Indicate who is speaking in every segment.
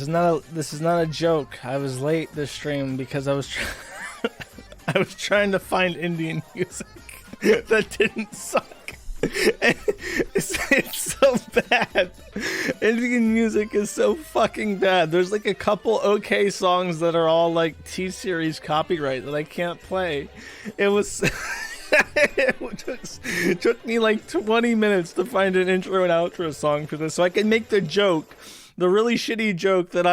Speaker 1: This is not a joke. I was late this stream because I was trying to find Indian music that didn't suck. It's so bad. Indian music is so fucking bad. There's like a couple okay songs that are all like T-Series copyright that I can't play. It was it took me like 20 minutes to find an intro and outro song for this so I can make the joke, the really shitty joke that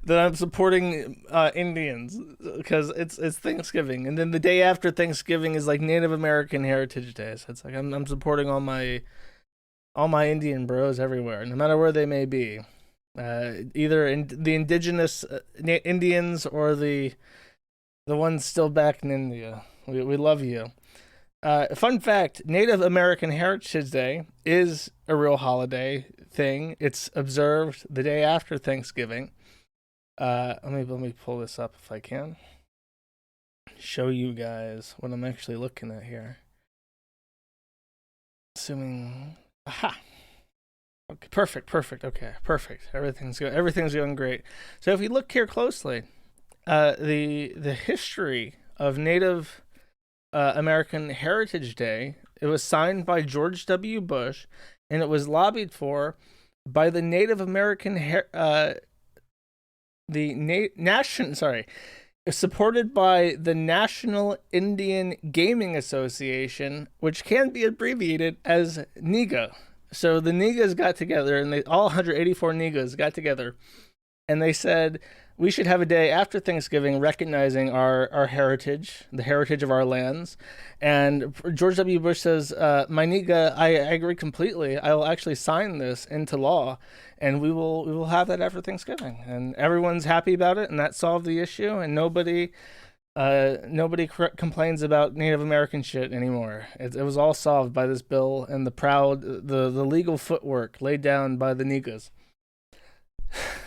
Speaker 1: I'm supporting Indians because it's Thanksgiving, and then the day after Thanksgiving is like Native American Heritage Day. So it's like I'm supporting all my Indian bros everywhere, no matter where they may be, either in the indigenous Indians or the ones still back in India. We love you. Fun fact: Native American Heritage Day is a real holiday thing. It's observed the day after Thanksgiving. Let me pull this up if I can. Show you guys what I'm actually looking at here. Assuming, aha. Okay, perfect. Okay, perfect. Everything's going great. So if you look here closely, the history of Native American Heritage Day, it was signed by George W. Bush, and it was lobbied for by the Native American supported by the National Indian Gaming Association, which can be abbreviated as NIGA. So the NIGAs got together, and all 184 NIGAs got together, and they said we should have a day after Thanksgiving recognizing our heritage, the heritage of our lands. And George W. Bush says, my NIGA, I agree completely. I will actually sign this into law, and we will have that after Thanksgiving. And everyone's happy about it, and that solved the issue, and nobody complains about Native American shit anymore. It was all solved by this bill and the legal footwork laid down by the NIGAs.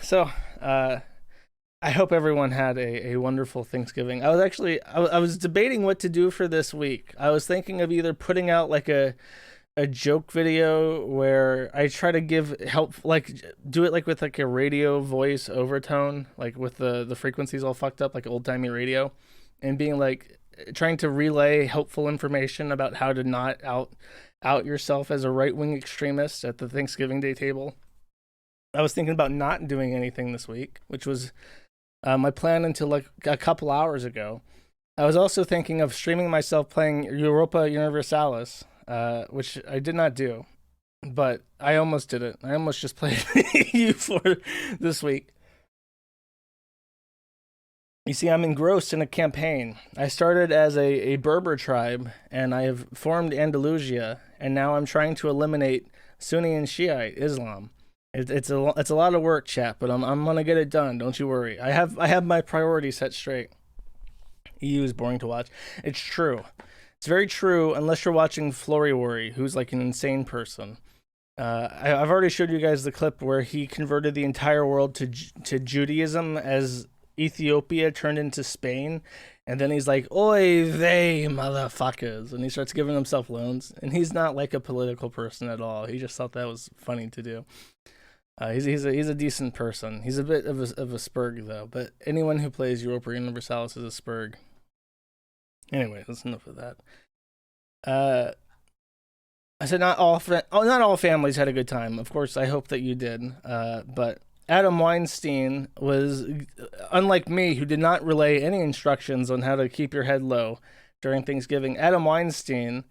Speaker 1: So, I hope everyone had a wonderful Thanksgiving. I was debating what to do for this week. I was thinking of either putting out like a joke video where I try to give help, like do it like with like a radio voice overtone, like with the frequencies all fucked up, like old timey radio, and being like trying to relay helpful information about how to not out yourself as a right wing extremist at the Thanksgiving Day table. I was thinking about not doing anything this week, which was my plan until like a couple hours ago. I was also thinking of streaming myself playing Europa Universalis, which I did not do, but I almost did it. I almost just played U4 this week. You see, I'm engrossed in a campaign. I started as a Berber tribe, and I have formed Andalusia, and now I'm trying to eliminate Sunni and Shiite Islam. It's a lot of work, chat, but I'm gonna get it done. Don't you worry. I have my priorities set straight. EU is boring to watch. It's true. It's very true unless you're watching Floriworry, who's like an insane person. I've already showed you guys the clip where he converted the entire world to Judaism as Ethiopia turned into Spain, and then he's like, "Oy vey, motherfuckers," and he starts giving himself loans. And he's not like a political person at all. He just thought that was funny to do. He's a decent person. He's a bit of a spurg though. But anyone who plays Europa Universalis is a spurg. Anyway, that's enough of that. I said not all families had a good time. Of course, I hope that you did. But Adam Weinstein was, unlike me, who did not relay any instructions on how to keep your head low during Thanksgiving. Adam Weinstein,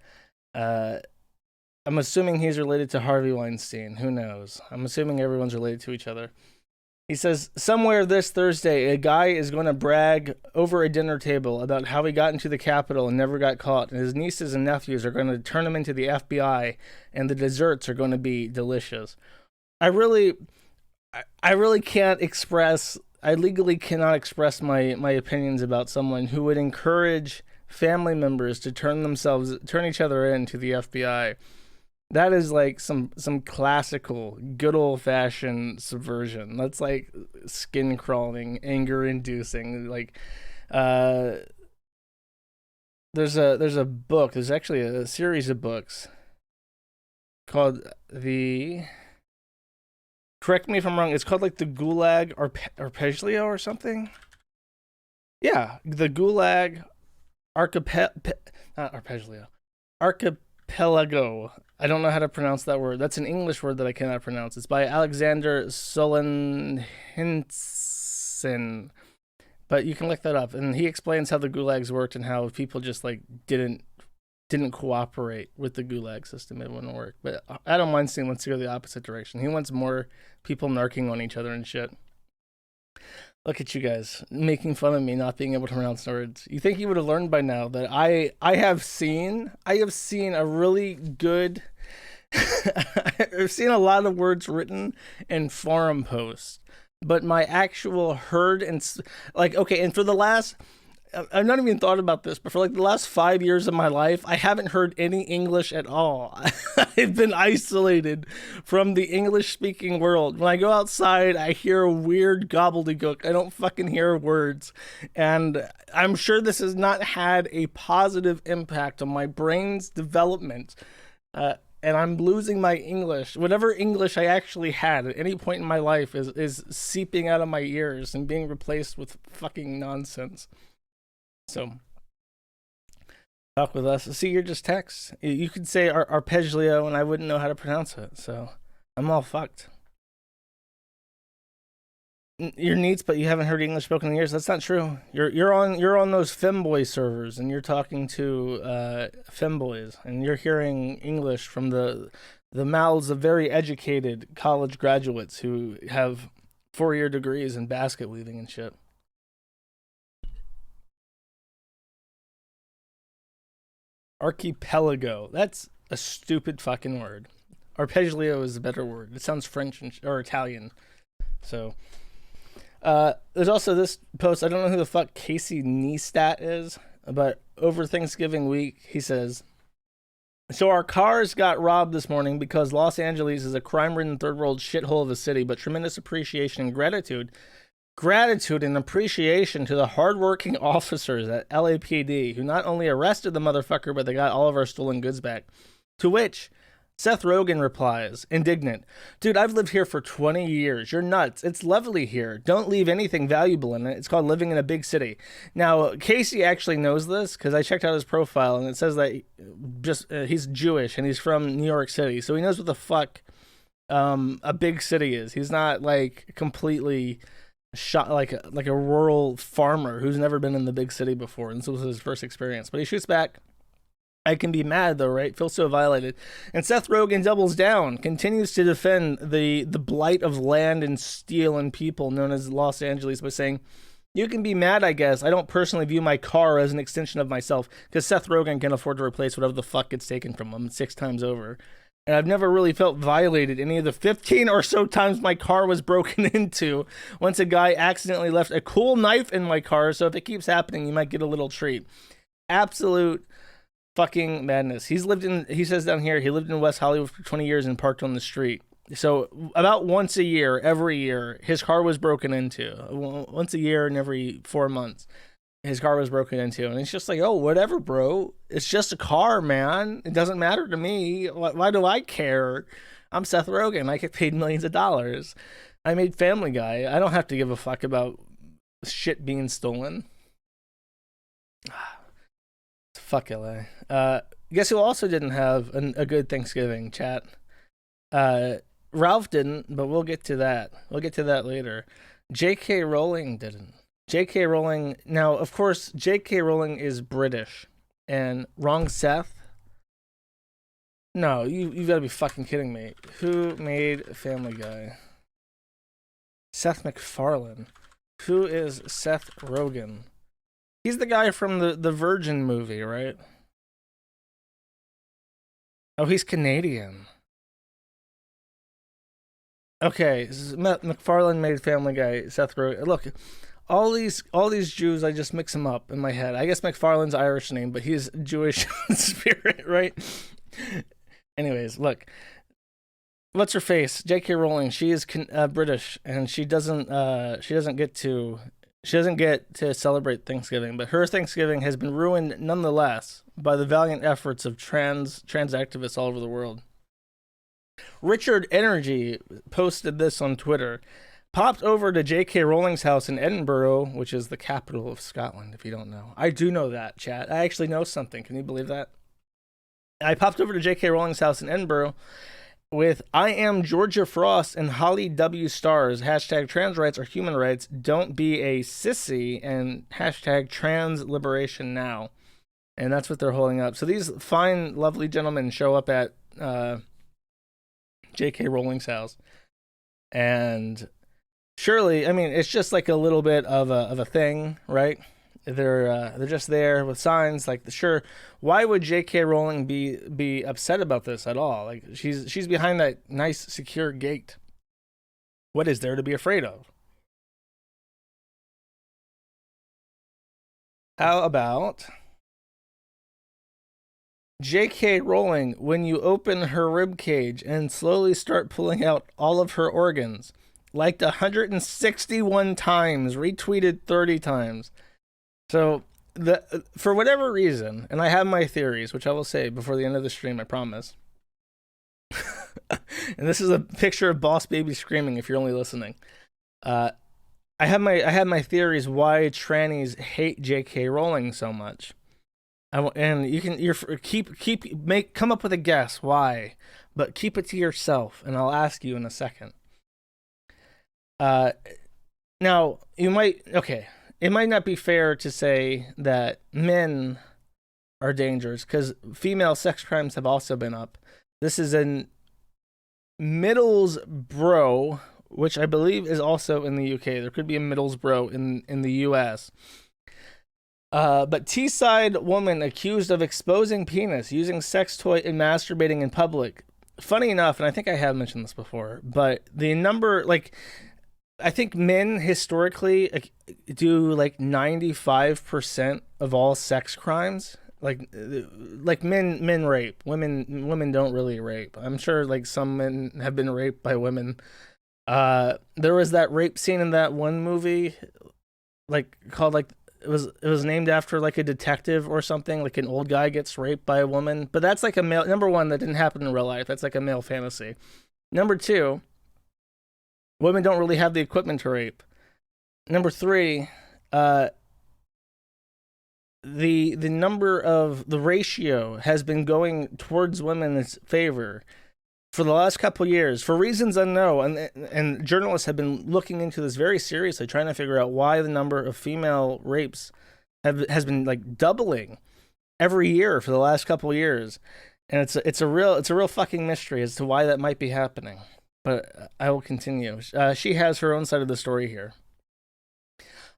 Speaker 1: I'm assuming he's related to Harvey Weinstein. Who knows? I'm assuming everyone's related to each other. He says, somewhere this Thursday, a guy is going to brag over a dinner table about how he got into the Capitol and never got caught. And his nieces and nephews are going to turn him into the FBI, and the desserts are going to be delicious. I legally cannot express my opinions about someone who would encourage family members to turn each other in to the FBI. That is like some classical, good old fashioned subversion. That's like skin crawling, anger inducing. Like, there's a book. There's actually a series of books called the Correct me if I'm wrong. It's called like the Gulag Arpeggio or something. Yeah, the Gulag not Arpeggio. Archipelago. I don't know how to pronounce that word. That's an English word that I cannot pronounce. It's by Alexander Solzhenitsyn. But you can look that up, and he explains how the gulags worked and how people just like didn't cooperate with the gulag system. It wouldn't work. But Adam Weinstein wants to go the opposite direction. He wants more people narking on each other and shit. Look at you guys making fun of me not being able to pronounce words. You think you would have learned by now that I have seen a really good I've seen a lot of words written in forum posts, but my actual heard and like, okay, and for the last, I've not even thought about this, but for like the last 5 years of my life, I haven't heard any English at all. I've been isolated from the English-speaking world. When I go outside, I hear weird gobbledygook. I don't fucking hear words. And I'm sure this has not had a positive impact on my brain's development. And I'm losing my English. Whatever English I actually had at any point in my life is seeping out of my ears and being replaced with fucking nonsense. So, talk with us. See, you're just text. You could say arpeggio and I wouldn't know how to pronounce it. So, I'm all fucked. You're neats, but you haven't heard English spoken in years. That's not true. You're on those femboy servers, and you're talking to femboys, and you're hearing English from the mouths of very educated college graduates who have 4-year degrees in basket weaving and shit. Archipelago. That's a stupid fucking word. Arpeggio is a better word. It sounds French or Italian. So. There's also this post. I don't know who the fuck Casey Neistat is, but over Thanksgiving week, he says, so our cars got robbed this morning because Los Angeles is a crime-ridden third world shithole of a city, but tremendous appreciation and gratitude and appreciation to the hardworking officers at LAPD who not only arrested the motherfucker, but they got all of our stolen goods back. To which Seth Rogen replies, indignant, dude, I've lived here for 20 years. You're nuts. It's lovely here. Don't leave anything valuable in it. It's called living in a big city. Now, Casey actually knows this because I checked out his profile and it says that he's Jewish and he's from New York City. So he knows what the fuck a big city is. He's not like completely shot like a rural farmer who's never been in the big city before. And so this was his first experience. But he shoots back. I can be mad though, right? Feel so violated. And Seth Rogen doubles down, continues to defend the blight of land and steel and people known as Los Angeles by saying, you can be mad, I guess. I don't personally view my car as an extension of myself because Seth Rogen can afford to replace whatever the fuck gets taken from him 6 times over. And I've never really felt violated any of the 15 or so times my car was broken into. Once a guy accidentally left a cool knife in my car, so if it keeps happening, you might get a little treat. Absolute fucking madness. He says down here, he lived in West Hollywood for 20 years and parked on the street. So about once a year, every year, his car was broken into. Once a year and every 4 months, his car was broken into. And it's just like, oh, whatever, bro. It's just a car, man. It doesn't matter to me. Why do I care? I'm Seth Rogen. I get paid millions of dollars. I made Family Guy. I don't have to give a fuck about shit being stolen. Fuck LA. Guess who also didn't have a good Thanksgiving, chat? Ralph didn't, but we'll get to that. We'll get to that later. J.K. Rowling didn't. J.K. Rowling, now, of course, J.K. Rowling is British. And wrong Seth? No, you've got to be fucking kidding me. Who made Family Guy? Seth MacFarlane. Who is Seth Rogen? He's the guy from the Virgin movie, right? Oh, he's Canadian. Okay, MacFarlane made Family Guy. Seth Rogen. Look, all these Jews, I just mix them up in my head. I guess MacFarlane's Irish name, but he's Jewish in spirit, right? Anyways, look. What's her face? J.K. Rowling. She is British, and she doesn't get to celebrate Thanksgiving, but her Thanksgiving has been ruined nonetheless by the valiant efforts of trans activists all over the world. Richard Energy posted this on Twitter. Popped over to J.K. Rowling's house in Edinburgh, which is the capital of Scotland, if you don't know. I do know that, chat. I actually know something. Can you believe that? I popped over to J.K. Rowling's house in Edinburgh with I am Georgia Frost and Holly W. Stars. Hashtag trans rights are human rights. Don't be a sissy. And hashtag trans liberation now. And that's what they're holding up. So these fine, lovely gentlemen show up at J.K. Rowling's house. And surely, I mean, it's just like a little bit of a thing, right? They're just there with signs like sure. Why would J.K. Rowling be upset about this at all? Like she's behind that nice secure gate. What is there to be afraid of? How about J.K. Rowling when you open her rib cage and slowly start pulling out all of her organs, liked 161 times, retweeted 30 times. So for whatever reason, and I have my theories, which I will say before the end of the stream, I promise. And this is a picture of Boss Baby screaming. If you're only listening, I have my theories why trannies hate J.K. Rowling so much. And come up with a guess why, but keep it to yourself, and I'll ask you in a second. Now you might It might not be fair to say that men are dangerous because female sex crimes have also been up. This is in Middlesbrough, which I believe is also in the UK. There could be a Middlesbrough in the US. But Teesside woman accused of exposing penis, using sex toy, and masturbating in public. Funny enough, and I think I have mentioned this before, but the number, like, I think men historically do like 95% of all sex crimes. Like men rape. Women don't really rape. I'm sure like some men have been raped by women. There was that rape scene in that one movie, like called like it was named after like a detective or something. Like an old guy gets raped by a woman, but that's like a male. Number one, that didn't happen in real life. That's like a male fantasy. Number two, women don't really have the equipment to rape. Number three, the number of the ratio has been going towards women's favor for the last couple years for reasons unknown, and journalists have been looking into this very seriously, trying to figure out why the number of female rapes has been like doubling every year for the last couple years, and it's a real fucking mystery as to why that might be happening. But I will continue. She has her own side of the story here.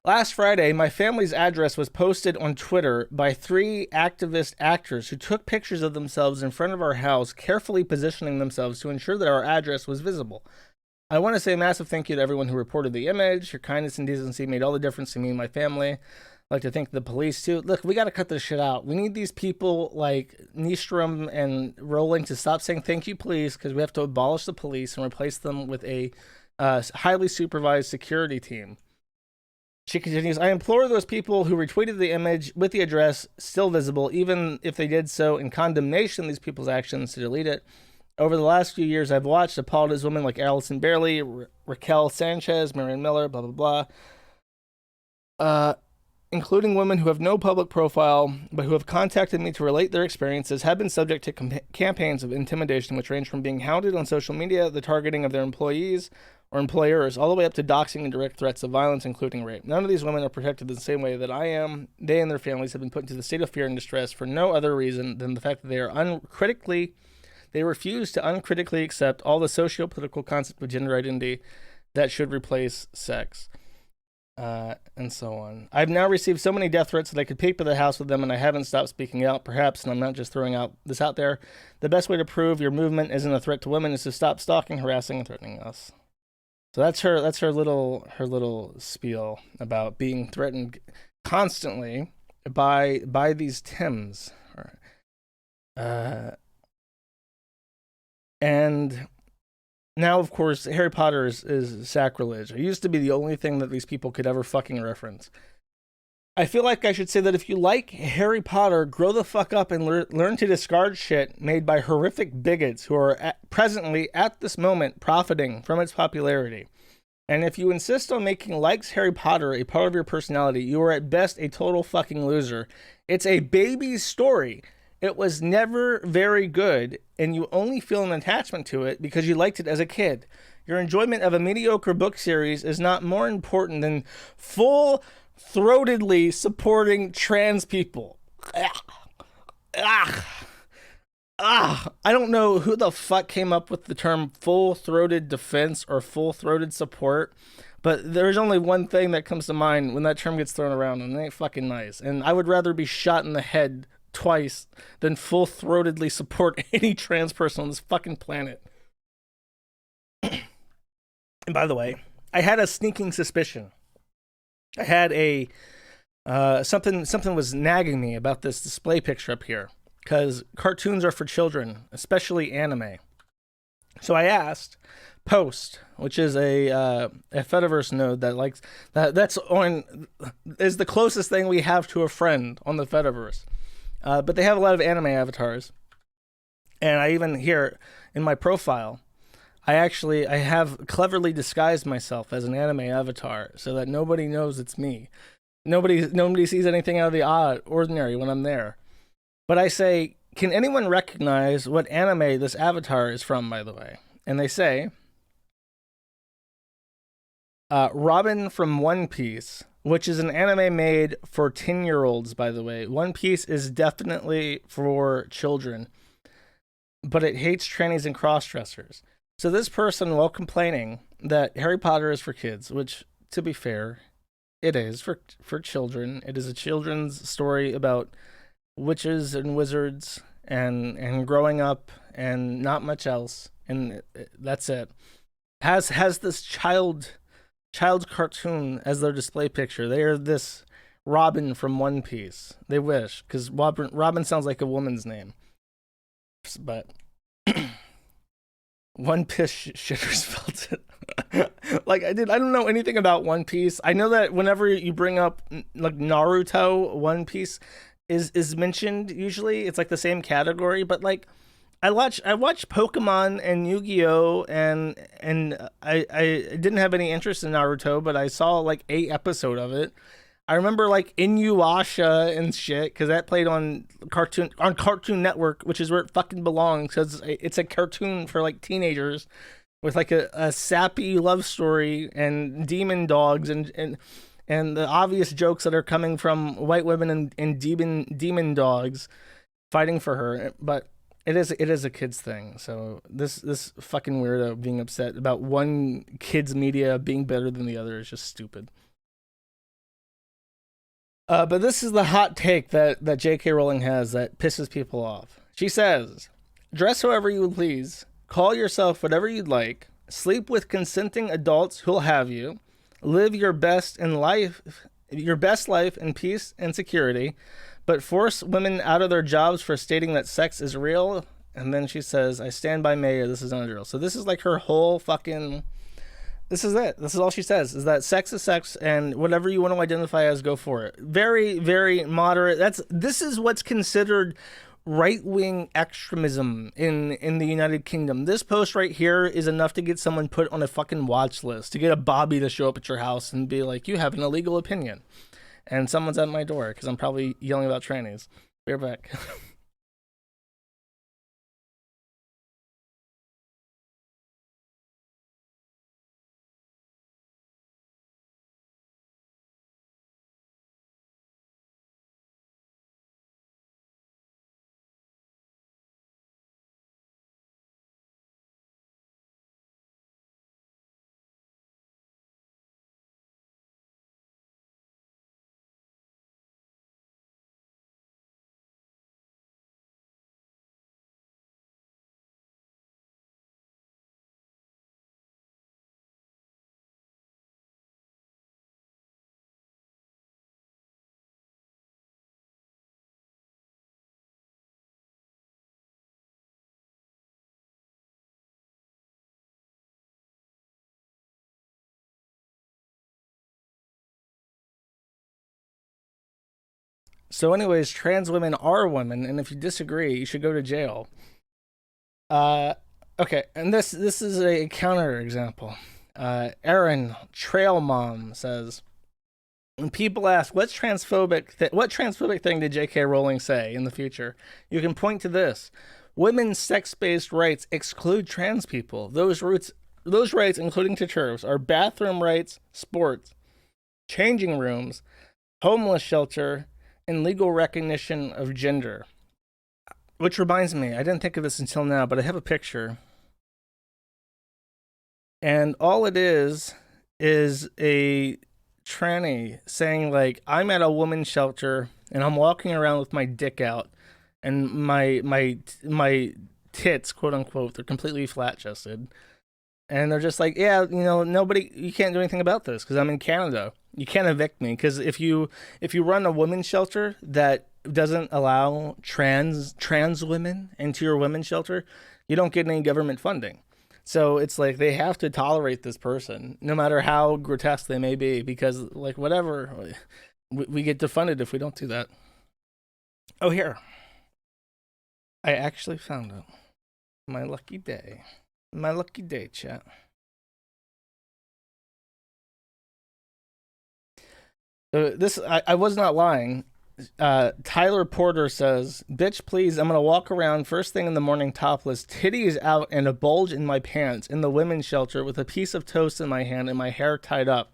Speaker 1: Last Friday, my family's address was posted on Twitter by 3 activist actors who took pictures of themselves in front of our house, carefully positioning themselves to ensure that our address was visible. I want to say a massive thank you to everyone who reported the image. Your kindness and decency made all the difference to me and my family. I'd like to thank the police too. Look, we got to cut this shit out. We need these people like Nystrom and Rowling to stop saying thank you, please, because we have to abolish the police and replace them with a highly supervised security team. She continues, I implore those people who retweeted the image with the address still visible, even if they did so in condemnation of these people's actions, to delete it. Over the last few years, I've watched appalled as women like Allison Bailey, Raquel Sanchez, Marion Miller, blah, blah, blah. Including women who have no public profile, but who have contacted me to relate their experiences, have been subject to campaigns of intimidation, which range from being hounded on social media, the targeting of their employees or employers, all the way up to doxing and direct threats of violence, including rape. None of these women are protected the same way that I am. They and their families have been put into the state of fear and distress for no other reason than the fact that they refuse to uncritically accept all the socio-political concept of gender identity that should replace sex. And so on. I've now received so many death threats that I could paper the house with them, and I haven't stopped speaking out. Perhaps, and I'm not just throwing this out there, the best way to prove your movement isn't a threat to women is to stop stalking, harassing, and threatening us. So that's her little spiel about being threatened constantly by these Tims. And now, of course, Harry Potter is sacrilege. It used to be the only thing that these people could ever fucking reference. I feel like I should say that if you like Harry Potter, grow the fuck up and learn to discard shit made by horrific bigots who are presently, at this moment, profiting from its popularity. And if you insist on making likes Harry Potter a part of your personality, you are at best a total fucking loser. It's a baby's story. It was never very good, and you only feel an attachment to it because you liked it as a kid. Your enjoyment of a mediocre book series is not more important than full-throatedly supporting trans people. I don't know who the fuck came up with the term full-throated defense or full-throated support, but there's only one thing that comes to mind when that term gets thrown around, and it ain't fucking nice. And I would rather be shot in the head twice than full-throatedly support any trans person on this fucking planet. And by the way, I had a sneaking suspicion. I had a something was nagging me about this display picture up here, because cartoons are for children, especially anime. So I asked Post, which is a Fediverse node that likes that's on is the closest thing we have to a friend on the Fediverse. But they have a lot of anime avatars, and I even here in my profile, I have cleverly disguised myself as an anime avatar so that nobody knows it's me. Nobody sees anything out of the ordinary when I'm there. But I say, can anyone recognize what anime this avatar is from, by the way? And they say, Robin from One Piece, which is an anime made for 10-year-olds, by the way. One Piece is definitely for children, but it hates trannies and cross-dressers. So this person, while complaining that Harry Potter is for kids, which, to be fair, it is for children. It is a children's story about witches and wizards and growing up and not much else, and that's it. Has this child's cartoon as their display picture. They are this Robin from One Piece. They wish, because Robin sounds like a woman's name. But One Piece shitters felt it. Like I don't know anything about One Piece. I know that whenever you bring up like Naruto, One Piece is mentioned usually. It's like the same category, but like I watch Pokemon and Yu-Gi-Oh, and I didn't have any interest in Naruto, but I saw like 8 episodes of it. I remember like Inuyasha and shit, because that played on Cartoon Network, which is where it fucking belongs, because it's a cartoon for like teenagers with like a sappy love story and demon dogs and the obvious jokes that are coming from white women and demon dogs fighting for her. But it is a kid's thing. So this fucking weirdo being upset about one kid's media being better than the other is just stupid. But this is the hot take that J.K. Rowling has that pisses people off. She says, dress however you please, call yourself whatever you'd like, sleep with consenting adults who'll have you, live your best life in peace and security, but force women out of their jobs for stating that sex is real. And then she says, I stand by Maya, this is not real. So this is like her whole fucking... This is it. This is all she says, is that sex is sex, and whatever you want to identify as, go for it. Very, very moderate. This is what's considered right-wing extremism in the United Kingdom. This post right here is enough to get someone put on a fucking watch list, to get a Bobby to show up at your house and be like, you have an illegal opinion. And someone's at my door, because I'm probably yelling about trannies. Be right back. So, anyways, trans women are women, and if you disagree, you should go to jail. Okay, and this is a counter example. Aaron Trail Mom says, when people ask what transphobic thing did J.K. Rowling say in the future, you can point to this: women's sex-based rights exclude trans people. Those rights, including to TERFs, are bathroom rights, sports, changing rooms, homeless shelter, and legal recognition of gender. Which reminds me, I didn't think of this until now, but I have a picture. And all it is a tranny saying, like, I'm at a women's shelter and I'm walking around with my dick out and my tits, quote unquote, they're completely flat chested. And they're just like, yeah, you can't do anything about this because I'm in Canada. You can't evict me because if you run a women's shelter that doesn't allow trans women into your women's shelter, you don't get any government funding. So it's like they have to tolerate this person, no matter how grotesque they may be, because, like, whatever, we get defunded if we don't do that. Oh, here. I actually found it. My lucky day. My lucky day, chat. I was not lying. Tyler Porter says, bitch, please, I'm gonna walk around first thing in the morning topless, titties out and a bulge in my pants in the women's shelter with a piece of toast in my hand and my hair tied up.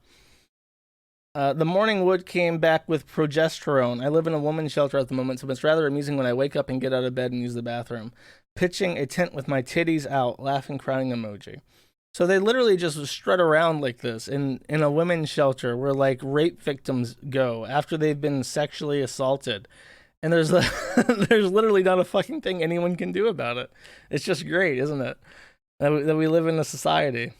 Speaker 1: The morning wood came back with progesterone. I live in a women's shelter at the moment, so it's rather amusing when I wake up and get out of bed and use the bathroom. Pitching a tent with my titties out, laughing, crying emoji. So they literally just strut around like this in a women's shelter where, like, rape victims go after they've been sexually assaulted. And there's literally not a fucking thing anyone can do about it. It's just great, isn't it? That we live in a society.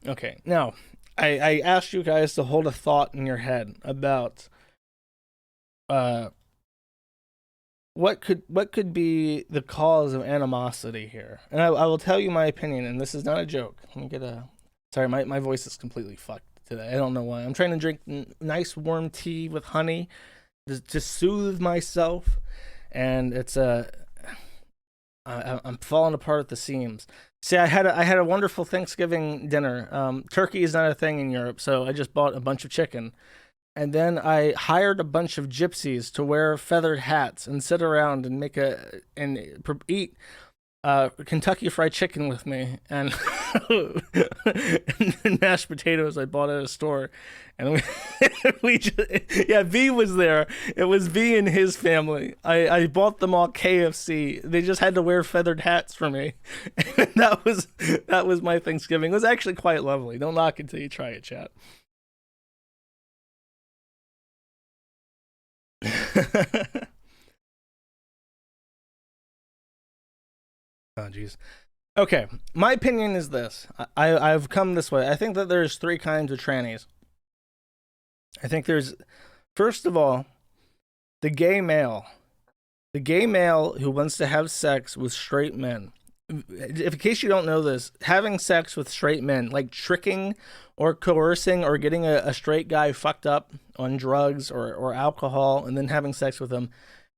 Speaker 1: Okay, now, I asked you guys to hold a thought in your head about what could be the cause of animosity here. And I will tell you my opinion, and this is not a joke. Let me get a... Sorry, my voice is completely fucked today. I don't know why. I'm trying to drink nice warm tea with honey to soothe myself, and it's I'm falling apart at the seams. See, I had a wonderful Thanksgiving dinner. Turkey is not a thing in Europe, so I just bought a bunch of chicken. And then I hired a bunch of gypsies to wear feathered hats and sit around and eat Kentucky Fried Chicken with me, and, and mashed potatoes I bought at a store. And we just, yeah, V was there. It was V and his family. I bought them all KFC. They just had to wear feathered hats for me. And that was my Thanksgiving. It was actually quite lovely. Don't knock it till you try it, chat. Oh, jeez. Okay, my opinion is this. I've come this way. I think that there's three kinds of trannies. I think there's, first of all, the gay male. The gay male who wants to have sex with straight men. If, in case you don't know this, having sex with straight men, like tricking or coercing or getting a straight guy fucked up on drugs or alcohol and then having sex with him,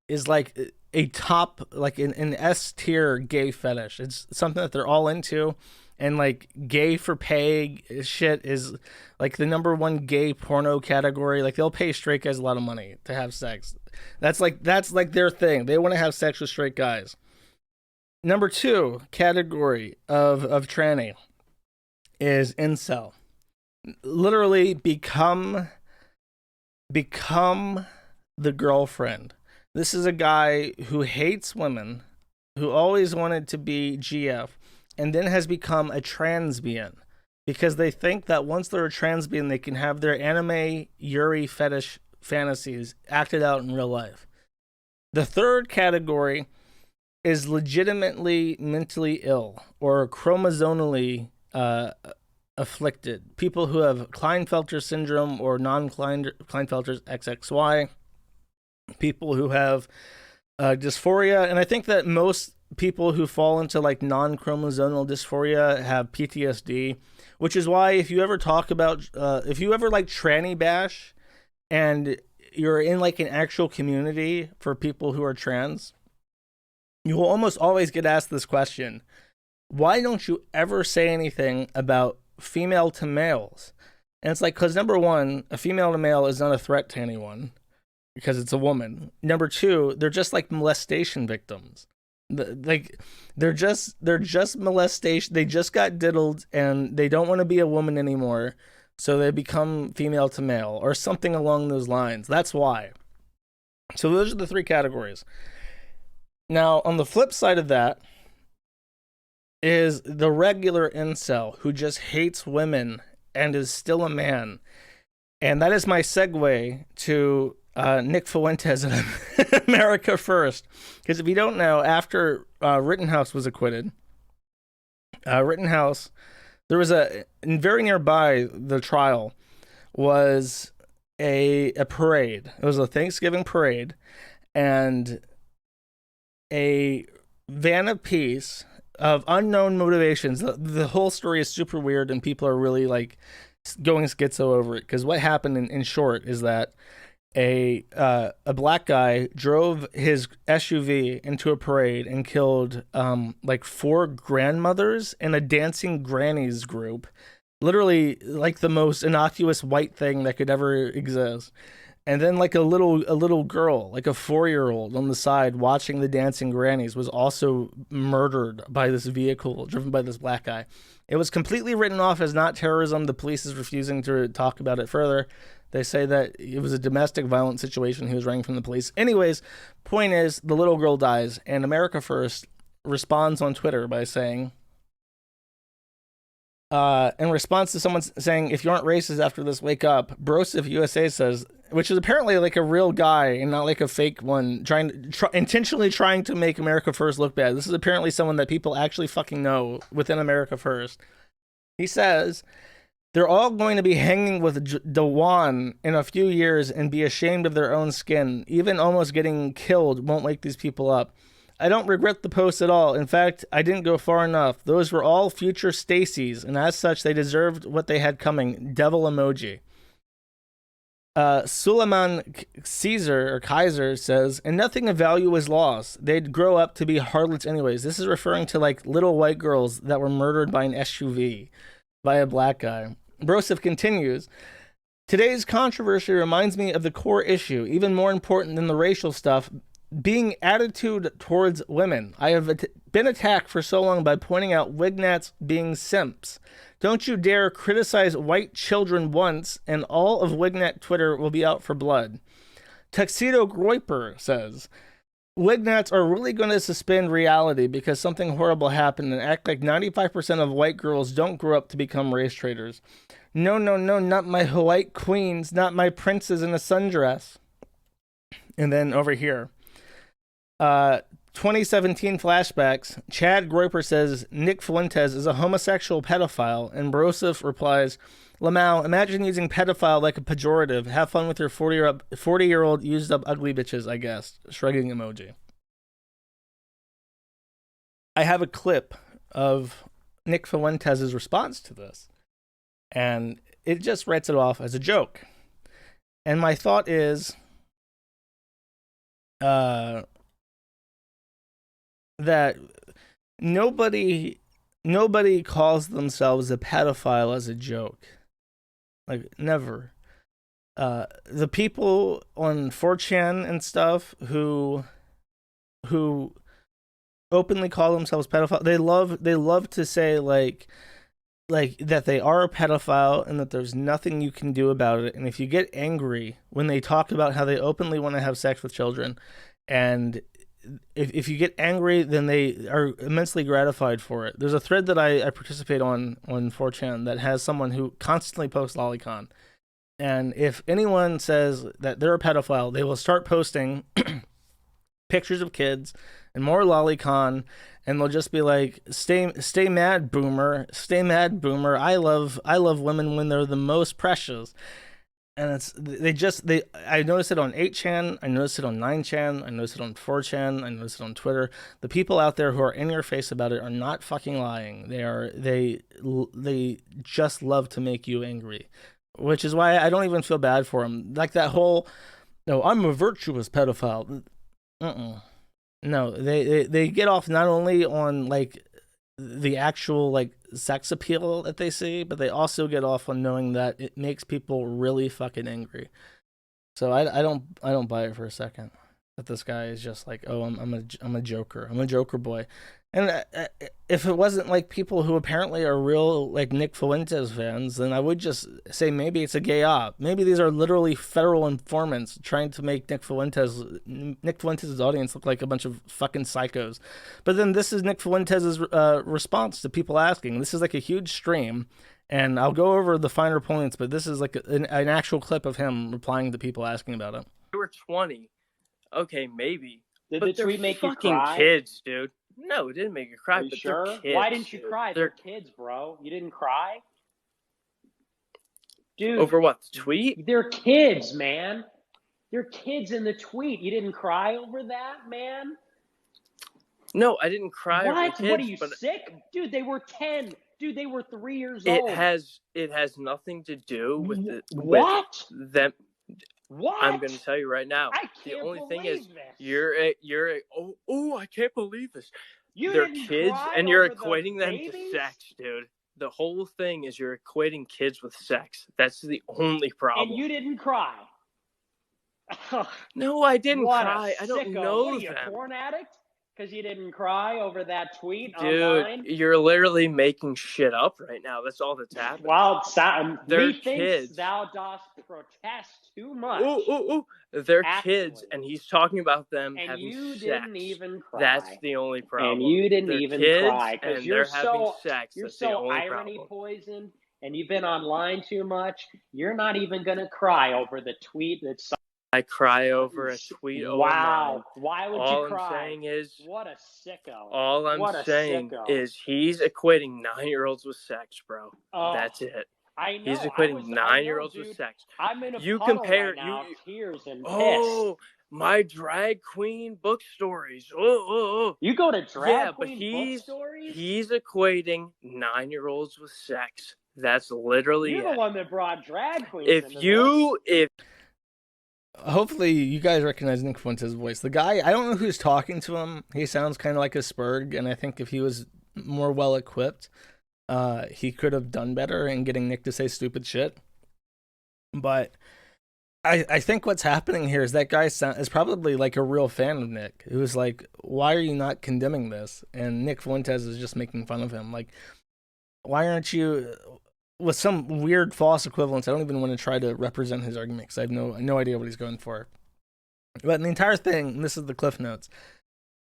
Speaker 1: is like a top, like an S tier gay fetish. It's something that they're all into. And, like, gay for pay shit is like the #1 gay porno category. Like, they'll pay straight guys a lot of money to have sex. That's like their thing. They want to have sex with straight guys. #2 category of tranny is incel. Literally become the girlfriend. This is a guy who hates women, who always wanted to be GF, and then has become a transbian because they think that once they're a transbian, they can have their anime Yuri fetish fantasies acted out in real life. The third category is legitimately mentally ill or chromosomally afflicted. People who have Klinefelter syndrome or non-Klinefelter's XXY. People who have dysphoria. And I think that most people who fall into like non-chromosomal dysphoria have PTSD, which is why if you ever talk about, if you ever like tranny bash and you're in like an actual community for people who are trans, you will almost always get asked this question: why don't you ever say anything about female to males? And it's like, because number one, a female to male is not a threat to anyone because it's a woman. Number two, they're just like molestation victims. Like they're just molestation. They just got diddled and they don't want to be a woman anymore, so they become female to male or something along those lines. That's why. So those are the three categories. Now, on the flip side of that is the regular incel who just hates women and is still a man. And that is my segue to Nick Fuentes and America First. Because if you don't know, after Rittenhouse was acquitted, Rittenhouse, there was very nearby the trial was a parade. It was a Thanksgiving parade, and a van of peace of unknown motivations. The whole story is super weird, and people are really like going schizo over it. Because what happened in short is that a black guy drove his SUV into a parade and killed like 4 grandmothers and a dancing grannies group. Literally like the most innocuous white thing that could ever exist. And then like a little girl, like a 4-year-old on the side watching the dancing grannies, was also murdered by this vehicle driven by this black guy. It was completely written off as not terrorism. The police is refusing to talk about it further. They say that it was a domestic violence situation. He was running from the police. Anyways, point is, the little girl dies, and America First responds on Twitter by saying, in response to someone saying, if you aren't racist after this, wake up, Broseph USA says, which is apparently like a real guy and not like a fake one, intentionally trying to make America First look bad. This is apparently someone that people actually fucking know within America First. He says, they're all going to be hanging with Dewan in a few years and be ashamed of their own skin. Even almost getting killed won't wake these people up. I don't regret the post at all. In fact, I didn't go far enough. Those were all future Stacys, and as such, they deserved what they had coming. Devil emoji. Suleiman Kaiser says, and nothing of value was lost. They'd grow up to be harlots anyways. This is referring to like little white girls that were murdered by an SUV by a black guy. Broseph continues, today's controversy reminds me of the core issue, even more important than the racial stuff, being attitude towards women. I have been attacked for so long by pointing out wignats being simps. Don't you dare criticize white children once, and all of Wignat Twitter will be out for blood. Tuxedo Groiper says, Wignats are really going to suspend reality because something horrible happened and act like 95% of white girls don't grow up to become race traitors. No, not my white queens, not my princes in a sundress. And then over here, 2017 flashbacks, Chad Groiper says Nick Fuentes is a homosexual pedophile, and Broseph replies, Lamau, imagine using pedophile like a pejorative. Have fun with your 40-year-old used up ugly bitches, I guess. Shrugging emoji. I have a clip of Nick Fuentes' response to this, and it just writes it off as a joke. And my thought is, that nobody calls themselves a pedophile as a joke. Like, never. The people on 4chan and stuff who openly call themselves pedophile, they love to say like that they are a pedophile and that there's nothing you can do about it. And if you get angry when they talk about how they openly want to have sex with children, and if you get angry, then they are immensely gratified for it. There's a thread that I participate on 4chan that has someone who constantly posts lolicon. And if anyone says that they're a pedophile, they will start posting pictures of kids and more lolicon, and they'll just be like, stay mad, boomer. Stay mad, boomer. I love women when they're the most precious. And I noticed it on 8chan, I noticed it on 9chan, I noticed it on 4chan, I noticed it on Twitter. The people out there who are in your face about it are not fucking lying. They just love to make you angry, which is why I don't even feel bad for them. Like that whole No, I'm a virtuous pedophile. No, they get off not only on like the actual like sex appeal that they see, but they also get off on knowing that it makes people really fucking angry. So I don't buy it for a second that this guy is just like, oh, I'm a joker. I'm a joker boy. And if it wasn't like people who apparently are real like Nick Fuentes fans, then I would just say maybe it's a gay op. Maybe these are literally federal informants trying to make Nick Fuentes' audience look like a bunch of fucking psychos. But then this is Nick Fuentes' response to people asking. This is like a huge stream, and I'll go over the finer points, but this is like an actual clip of him replying to people asking about it.
Speaker 2: You were 20. Okay, maybe.
Speaker 3: Did the tweet make you cry?
Speaker 2: Fucking kids, dude. No, it didn't make you cry.
Speaker 3: Are you
Speaker 2: but
Speaker 3: sure?
Speaker 2: They're kids,
Speaker 3: Why didn't you
Speaker 2: dude.
Speaker 3: cry? They're kids, bro. You didn't cry? Dude.
Speaker 2: Over what? The tweet?
Speaker 3: They're kids, man. They're kids in the tweet. You didn't cry over that, man?
Speaker 2: No, I didn't cry over
Speaker 3: What?
Speaker 2: kids.
Speaker 3: What are you, sick? Dude, they were 10. Dude, they were 3 years old.
Speaker 2: It has nothing to do with
Speaker 3: what?
Speaker 2: With them.
Speaker 3: What?
Speaker 2: I'm going to tell you right now.
Speaker 3: I can't
Speaker 2: the only thing
Speaker 3: believe
Speaker 2: is,
Speaker 3: this.
Speaker 2: you're I can't believe this.
Speaker 3: They're
Speaker 2: kids, and you're equating them to sex, dude. The whole thing is you're equating kids with sex. That's the only problem.
Speaker 3: And you didn't cry.
Speaker 2: No, I didn't cry. I don't know
Speaker 3: what are you,
Speaker 2: them.
Speaker 3: A porn addict? Because you didn't cry over that tweet
Speaker 2: Dude,
Speaker 3: online?
Speaker 2: You're literally making shit up right now. That's all that's happening.
Speaker 3: Well,
Speaker 2: they're kids.
Speaker 3: Thou dost protest too much.
Speaker 2: They're kids, and he's talking about them
Speaker 3: and
Speaker 2: having
Speaker 3: you
Speaker 2: sex.
Speaker 3: Didn't even cry.
Speaker 2: That's the only problem.
Speaker 3: And you didn't
Speaker 2: they're
Speaker 3: even
Speaker 2: kids,
Speaker 3: cry because you're
Speaker 2: having sex.
Speaker 3: You're
Speaker 2: That's
Speaker 3: so
Speaker 2: the only
Speaker 3: irony
Speaker 2: problem.
Speaker 3: poisoned, and you've been online too much. You're not even gonna cry over the tweet that's.
Speaker 2: I cry over a tweet.
Speaker 3: Wow. Why would
Speaker 2: all
Speaker 3: you cry?
Speaker 2: I'm saying is,
Speaker 3: what a sicko.
Speaker 2: All I'm saying is he's equating 9-year-olds with sex, bro.
Speaker 3: Oh,
Speaker 2: that's it.
Speaker 3: I know.
Speaker 2: He's equating 9-year-olds with sex.
Speaker 3: I'm in a
Speaker 2: you
Speaker 3: puddle
Speaker 2: compare
Speaker 3: right now, tears and
Speaker 2: oh, my drag queen book stories.
Speaker 3: You go to drag queen
Speaker 2: book
Speaker 3: stories?
Speaker 2: He's equating 9-year-olds with sex. That's literally
Speaker 3: You're the one that brought drag queens.
Speaker 2: If
Speaker 1: hopefully you guys recognize Nick Fuentes' voice. The guy, I don't know who's talking to him. He sounds kind of like a Spurg, and I think if he was more well equipped, he could have done better in getting Nick to say stupid shit. But I think what's happening here is that guy is probably like a real fan of Nick, who's like, why are you not condemning this? And Nick Fuentes is just making fun of him. Like, why aren't you... with some weird false equivalence. I don't even want to try to represent his argument because I have no idea what he's going for. But in the entire thing, and this is the Cliff Notes,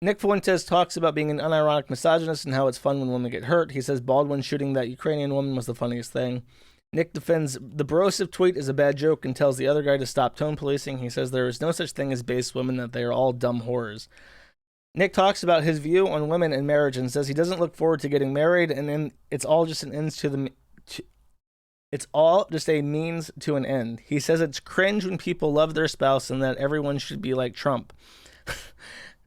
Speaker 1: Nick Fuentes talks about being an unironic misogynist and how it's fun when women get hurt. He says Baldwin shooting that Ukrainian woman was the funniest thing. Nick defends the Borosiv tweet is a bad joke and tells the other guy to stop tone policing. He says there is no such thing as base women, that they are all dumb whores. Nick talks about his view on women and marriage and says he doesn't look forward to getting married, and then it's all just an ends to the... It's all just a means to an end. He says it's cringe when people love their spouse and that everyone should be like Trump.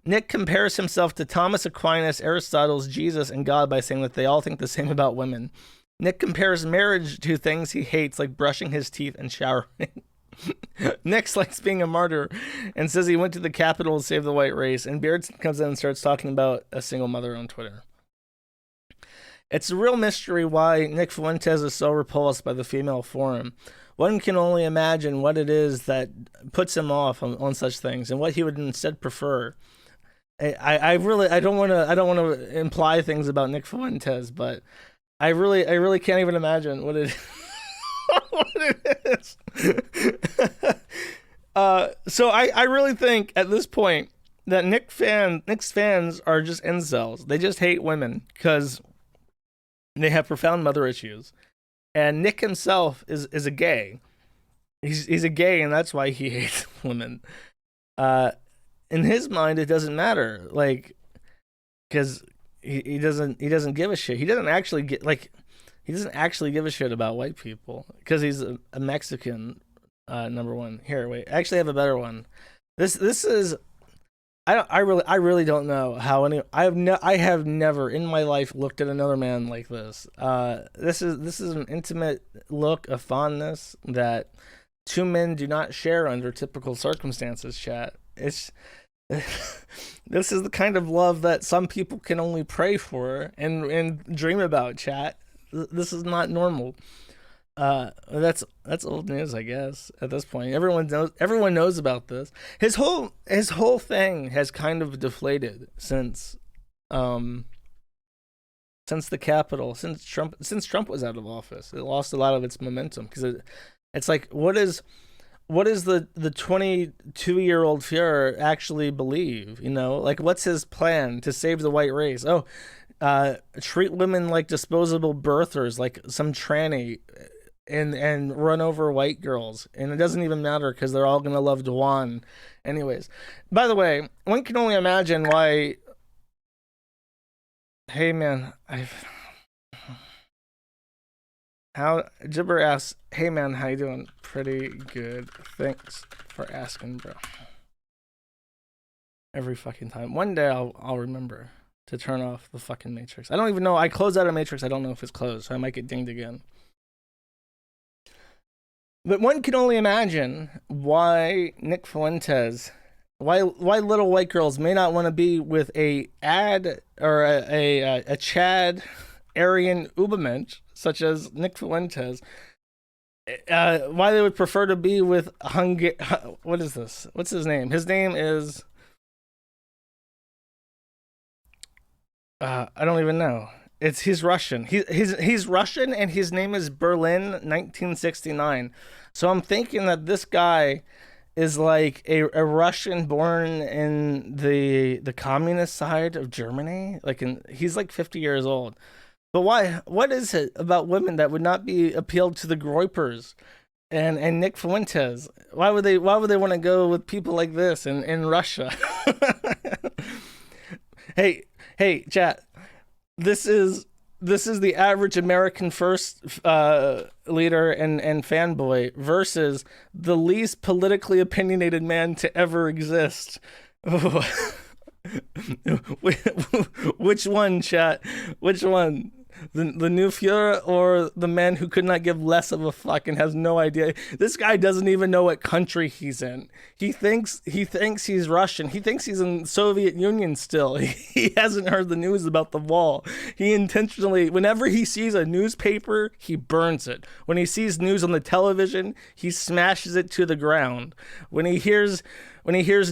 Speaker 1: Nick compares himself to Thomas Aquinas, Aristotle's Jesus, and God by saying that they all think the same about women. Nick compares marriage to things he hates, like brushing his teeth and showering. Nick likes being a martyr and says he went to the Capitol to save the white race. And Beardson comes in and starts talking about a single mother on Twitter. It's a real mystery why Nick Fuentes is so repulsed by the female forum. One can only imagine what it is that puts him off on such things and what he would instead prefer. I don't want to imply things about Nick Fuentes, but I really can't even imagine what it what it is. So I really think at this point that Nick's fans are just incels. They just hate women because they have profound mother issues. And Nick himself is a gay. He's a gay, and that's why he hates women. In his mind, it doesn't matter, like, because he doesn't give a shit. He doesn't actually give a shit about white people because he's a Mexican. Number one. Here, wait. I actually have a better one. This is. I really don't know how any. I have never in my life looked at another man like this. This is an intimate look of fondness that two men do not share under typical circumstances, chat. It's this is the kind of love that some people can only pray for and dream about, chat. This is not normal. That's old news, I guess. At this point, everyone knows about this. His whole thing has kind of deflated since the Capitol, since Trump was out of office. It lost a lot of its momentum because it's like, what is the 22-year-old Führer actually believe? You know, like, what's his plan to save the white race? Oh, treat women like disposable birthers, like some tranny, and run over white girls, and it doesn't even matter because they're all gonna love Dwan anyways. By the way, one can only imagine why. Hey man, Jibber asks, hey man, how you doing? Pretty good, thanks for asking, bro. Every fucking time. One day I'll remember to turn off the fucking Matrix. I don't even know. I closed out a Matrix. I don't know if it's closed, so I might get dinged again. But one can only imagine why Nick Fuentes, why little white girls may not want to be with a Chad Aryan Ubermensch such as Nick Fuentes. Why they would prefer to be with what is this? What's his name? His name is I don't even know. He's Russian. He's Russian, and his name is Berlin 1969. So I'm thinking that this guy is like a Russian born in the communist side of Germany. He's like 50 years old. But why? What is it about women that would not be appealed to the Groypers and Nick Fuentes? Why would they want to go with people like this in Russia? Hey, chat. This is the average American First leader and fanboy versus the least politically opinionated man to ever exist. Which one, chat? Which one? The new Führer or the man who could not give less of a fuck and has no idea? This guy doesn't even know what country he's in. He thinks he's Russian. He thinks he's in Soviet Union still. He hasn't heard the news about the wall. He intentionally, whenever he sees a newspaper, he burns it. When he sees news on the television, he smashes it to the ground. When he hears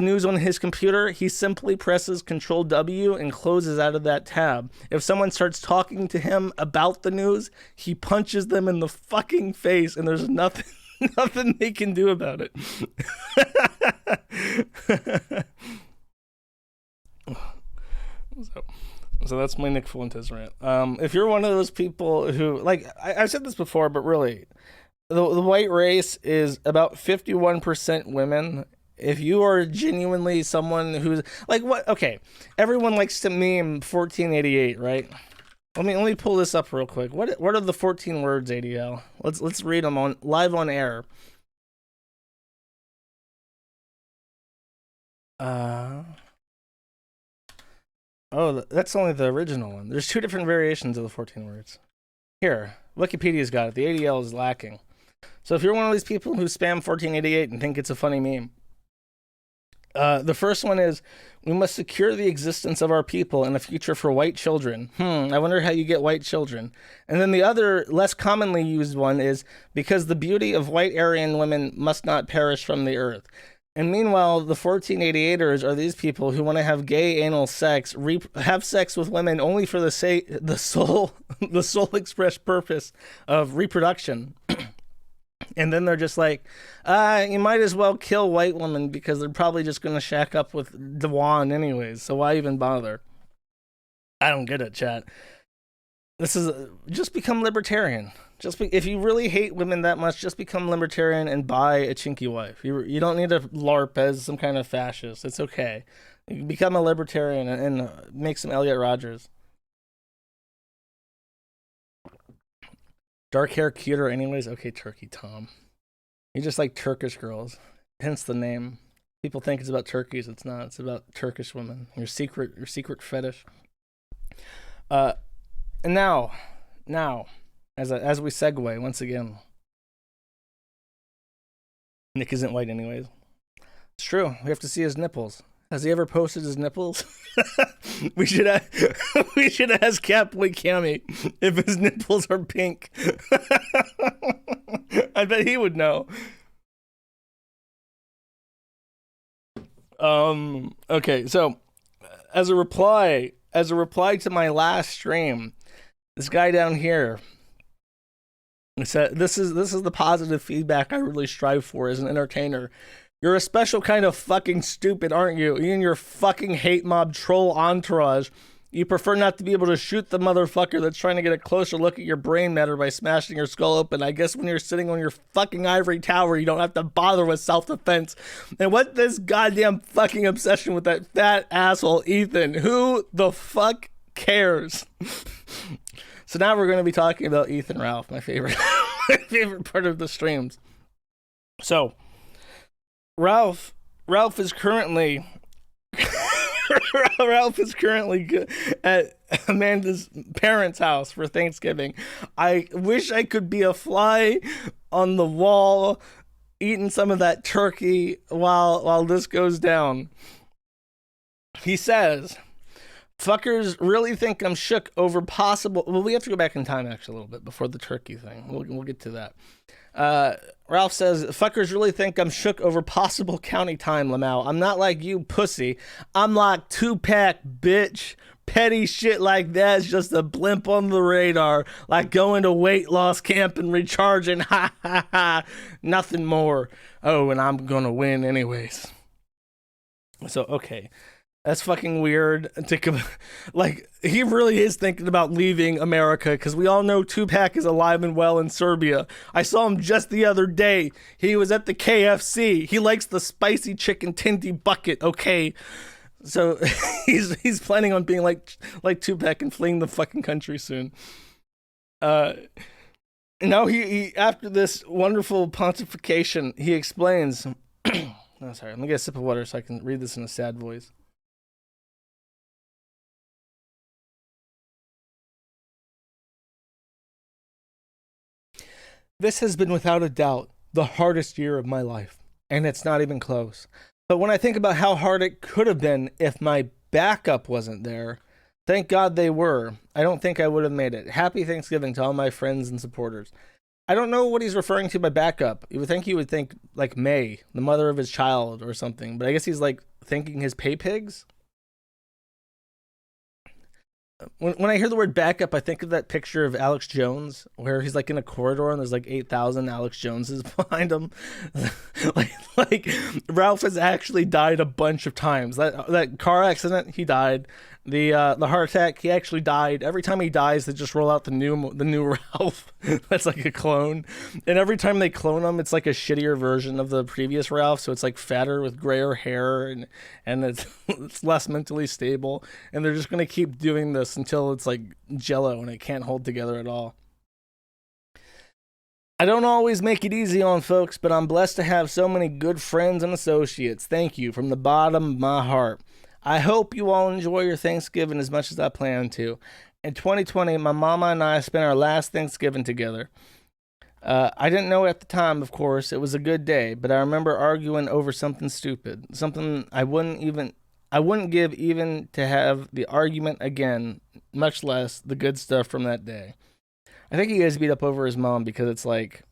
Speaker 1: news on his computer, he simply presses Control W and closes out of that tab. If someone starts talking to him about the news, he punches them in the fucking face, and there's nothing they can do about it. So that's my Nick Fuentes rant. If you're one of those people who, like, I've said this before, but really, the white race is about 51% women. If you are genuinely someone who's like, what? Okay, everyone likes to meme 1488, right? Let me pull this up real quick. What are the 14 words, ADL? Let's read them live on air. Oh, that's only the original one. There's two different variations of the 14 words. Here, Wikipedia's got it. The ADL is lacking. So if you're one of these people who spam 1488 and think it's a funny meme, the first one is, we must secure the existence of our people and a future for white children. I wonder how you get white children. And then the other, less commonly used one is, because the beauty of white Aryan women must not perish from the earth. And meanwhile, the 1488ers are these people who want to have gay anal sex, have sex with women only for the sole express purpose of reproduction. And then they're just like, you might as well kill white women because they're probably just going to shack up with Dwan anyways. So why even bother? I don't get it, chat. This is just become libertarian. If you really hate women that much, just become libertarian and buy a chinky wife. You don't need to LARP as some kind of fascist. It's okay. You can become a libertarian and make some Elliot Rodgers. Dark hair cuter anyways? Okay, Turkey Tom. You just like Turkish girls. Hence the name. People think it's about turkeys. It's not. It's about Turkish women. Your secret fetish. And now, as we segue once again, Nick isn't white anyways. It's true. We have to see his nipples. Has he ever posted his nipples? we should ask Catboy Cammy if his nipples are pink. I bet he would know. Okay, so as a reply to my last stream, this guy down here said, this is the positive feedback I really strive for as an entertainer. You're a special kind of fucking stupid, aren't you? You and your fucking hate mob troll entourage. You prefer not to be able to shoot the motherfucker that's trying to get a closer look at your brain matter by smashing your skull open. I guess when you're sitting on your fucking ivory tower, you don't have to bother with self-defense. And what this goddamn fucking obsession with that fat asshole Ethan? Who the fuck cares? So now we're going to be talking about Ethan Ralph, my favorite, my favorite part of the streams. So, Ralph is currently at Amanda's parents' house for Thanksgiving. I wish I could be a fly on the wall eating some of that turkey while this goes down. He says, fuckers really think I'm shook over possible... Well, we have to go back in time actually a little bit before the turkey thing. We'll get to that. Ralph says, fuckers really think I'm shook over possible county time, Lamau. I'm not like you, pussy. I'm like Tupac, bitch. Petty shit like that's just a blimp on the radar. Like going to weight loss camp and recharging. Ha ha ha. Nothing more. Oh, and I'm gonna win anyways. So, okay. That's fucking weird. Like, he really is thinking about leaving America, because we all know Tupac is alive and well in Serbia. I saw him just the other day. He was at the KFC. He likes the spicy chicken tindy bucket, okay? So, he's planning on being like Tupac and fleeing the fucking country soon. Now, he after this wonderful pontification, he explains... Oh, sorry, let me get a sip of water so I can read this in a sad voice. This has been without a doubt the hardest year of my life, and it's not even close. But when I think about how hard it could have been if my backup wasn't there, thank God they were. I don't think I would have made it. Happy Thanksgiving to all my friends and supporters. I don't know what he's referring to by backup. You would think like May, the mother of his child or something, but I guess he's like thinking his pay pigs. When I hear the word backup, I think of that picture of Alex Jones where he's like in a corridor and there's like 8,000 Alex Joneses behind him. like Ralph has actually died a bunch of times. That car accident, he died. The heart attack, he actually died. Every time he dies, they just roll out the new Ralph. That's like a clone. And every time they clone him, it's like a shittier version of the previous Ralph. So it's like fatter with grayer hair and it's less mentally stable. And they're just gonna keep doing this until it's like Jello and it can't hold together at all. I don't always make it easy on folks, but I'm blessed to have so many good friends and associates. Thank you from the bottom of my heart. I hope you all enjoy your Thanksgiving as much as I plan to. In 2020, my mama and I spent our last Thanksgiving together. I didn't know at the time, of course, it was a good day, but I remember arguing over something stupid, something I wouldn't give even to have the argument again, much less the good stuff from that day. I think he gets beat up over his mom because it's like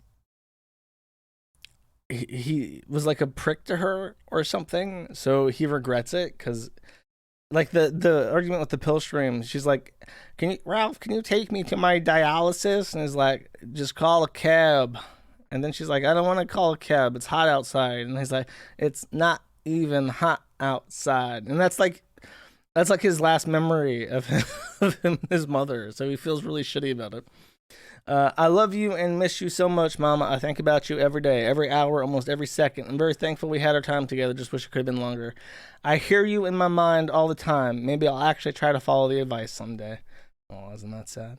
Speaker 1: he was like a prick to her or something, so he regrets it because like the argument with the pill stream, she's like, Ralph, can you take me to my dialysis? And he's like, just call a cab. And then she's like, I don't want to call a cab, it's hot outside. And he's like, it's not even hot outside. And that's like his last memory of him and his mother, so he feels really shitty about it. I love you and miss you so much, Mama. I think about you every day, every hour, almost every second. I'm very thankful we had our time together. Just wish it could have been longer. I hear you in my mind all the time. Maybe I'll actually try to follow the advice someday. Oh, isn't that sad?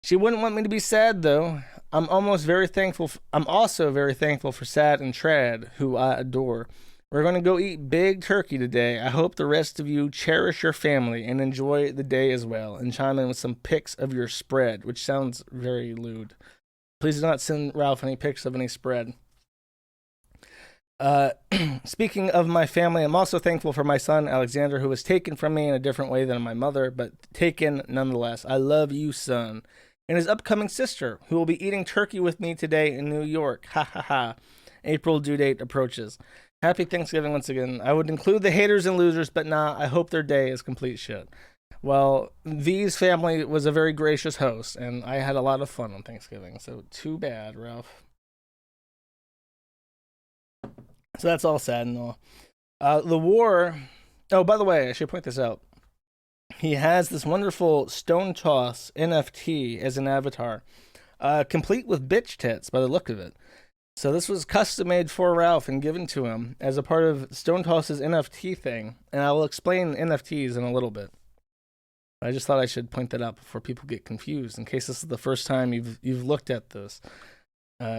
Speaker 1: She wouldn't want me to be sad, though. I'm also very thankful for Sad and Trad, who I adore. We're going to go eat big turkey today. I hope the rest of you cherish your family and enjoy the day as well. And chime in with some pics of your spread, which sounds very lewd. Please do not send Ralph any pics of any spread. Speaking of my family, I'm also thankful for my son, Alexander, who was taken from me in a different way than my mother, but taken nonetheless. I love you, son. And his upcoming sister, who will be eating turkey with me today in New York. Ha ha ha. April due date approaches. Happy Thanksgiving once again. I would include the haters and losers, but nah, I hope their day is complete shit. Well, V's family was a very gracious host, and I had a lot of fun on Thanksgiving, so too bad, Ralph. So that's all sad and all. The war... Oh, by the way, I should point this out. He has this wonderful Stone Toss NFT as an avatar, complete with bitch tits by the look of it. So this was custom made for Ralph and given to him as a part of Stone Toss's NFT thing, and I will explain NFTs in a little bit. I just thought I should point that out before people get confused, in case this is the first time you've looked at this.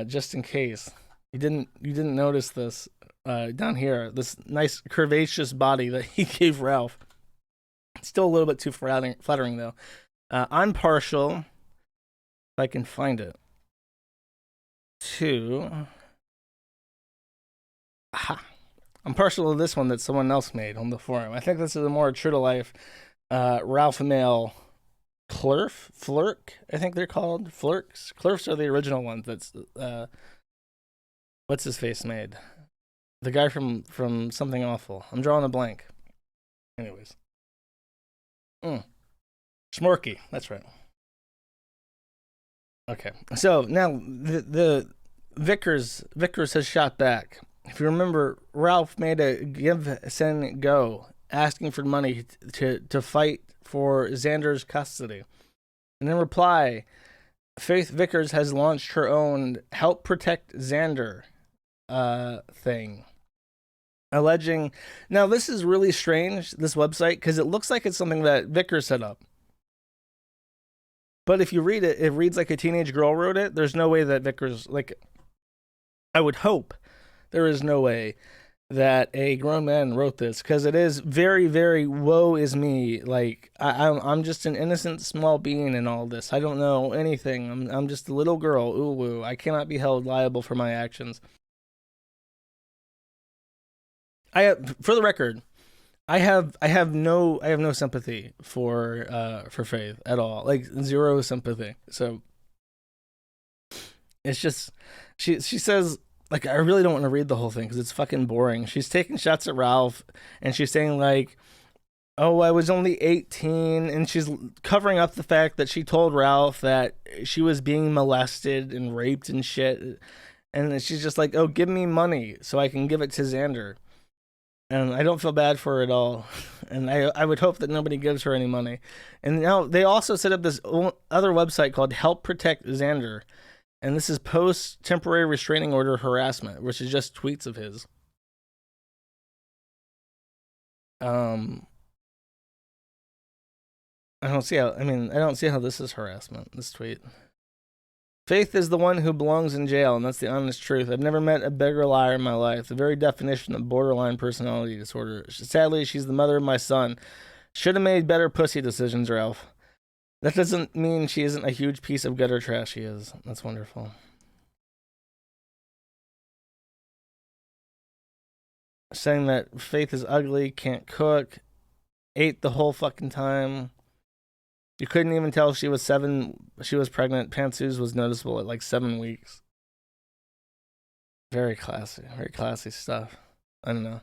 Speaker 1: Just in case you didn't notice this down here, this nice curvaceous body that he gave Ralph. Still a little bit too flattering though. I'm partial, if I can find it, I'm partial to this one that someone else made on the forum. I think this is a more true to life Ralph male Flirk, I think they're called. Flirks are the original ones. That's what's his face made? The guy from Something Awful. I'm drawing a blank. Anyways. Schmorky, that's right. Okay, so now the Vickers has shot back. If you remember, Ralph made a give, send, go, asking for money to fight for Xander's custody. And in reply, Faith Vickers has launched her own Help Protect Xander thing. Alleging... Now, this is really strange, this website, because it looks like it's something that Vickers set up. But if you read it, it reads like a teenage girl wrote it. There's no way that Vickers... Like, I would hope there is no way that a grown man wrote this, because it is very, very woe is me. Like, I'm just an innocent small being in all this. I don't know anything. I'm just a little girl. Ooh, woo. I cannot be held liable for my actions. For the record, I have no sympathy for Faith at all. Like, zero sympathy. So it's just she says, like, I really don't want to read the whole thing because it's fucking boring. She's taking shots at Ralph and she's saying like, oh, I was only 18, and she's covering up the fact that she told Ralph that she was being molested and raped and shit. And she's just like, oh, give me money so I can give it to Xander. And I don't feel bad for her at all. And I would hope that nobody gives her any money. And now they also set up this other website called Help Protect Xander. And this is post temporary restraining order harassment, which is just tweets of his. I don't see how this is harassment, this tweet. Faith is the one who belongs in jail, and that's the honest truth. I've never met a bigger liar in my life. The very definition of borderline personality disorder. Sadly, she's the mother of my son. Should have made better pussy decisions, Ralph. That doesn't mean she isn't a huge piece of gutter trash. She is. That's wonderful. Saying that Faith is ugly, can't cook, ate the whole fucking time. You couldn't even tell she was pregnant. Pantsu's was noticeable at like 7 weeks. Very classy stuff. I don't know.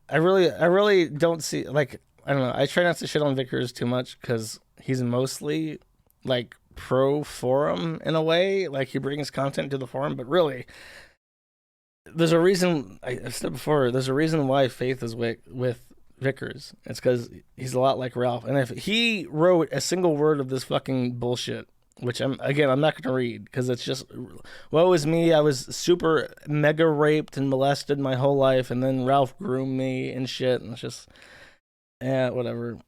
Speaker 1: I really don't see, like, I don't know. I try not to shit on Vickers too much because he's mostly like pro forum in a way. Like, he brings content to the forum, but really, there's a reason. I've said before. There's a reason why Faith is with Vickers. It's because he's a lot like Ralph. And if he wrote a single word of this fucking bullshit, which I'm not going to read because it's just, woe is me. I was super mega raped and molested my whole life, and then Ralph groomed me and shit, and it's just, whatever.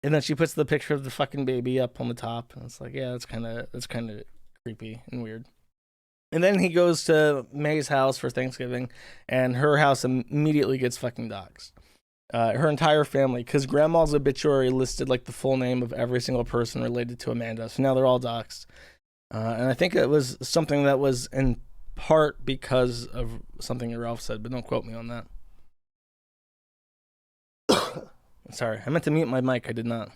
Speaker 1: And then she puts the picture of the fucking baby up on the top, and it's like, yeah, that's kind of creepy and weird. And then he goes to May's house for Thanksgiving, and her house immediately gets fucking doxxed. Her entire family, because Grandma's obituary listed like the full name of every single person related to Amanda, so now they're all doxxed. And I think it was something that was part because of something Ralph said, but don't quote me on that. Sorry, I meant to mute my mic. I did not.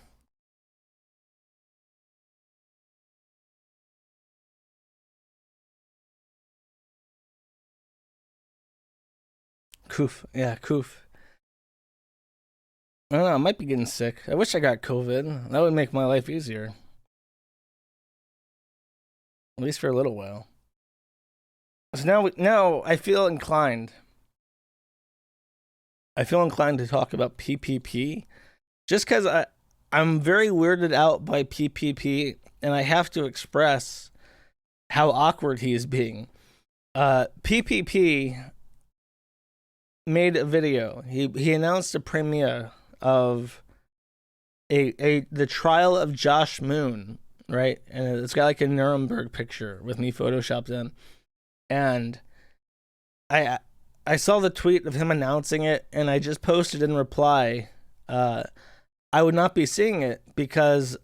Speaker 1: Coof. Yeah, coof. I don't know. I might be getting sick. I wish I got COVID. That would make my life easier. At least for a little while. So now I feel inclined. I feel inclined to talk about PPP, just because I'm very weirded out by PPP, and I have to express how awkward he is being. PPP made a video. He announced a premiere of the trial of Josh Moon, right? And it's got like a Nuremberg picture with me photoshopped in. And I saw the tweet of him announcing it, and I just posted in reply, I would not be seeing it because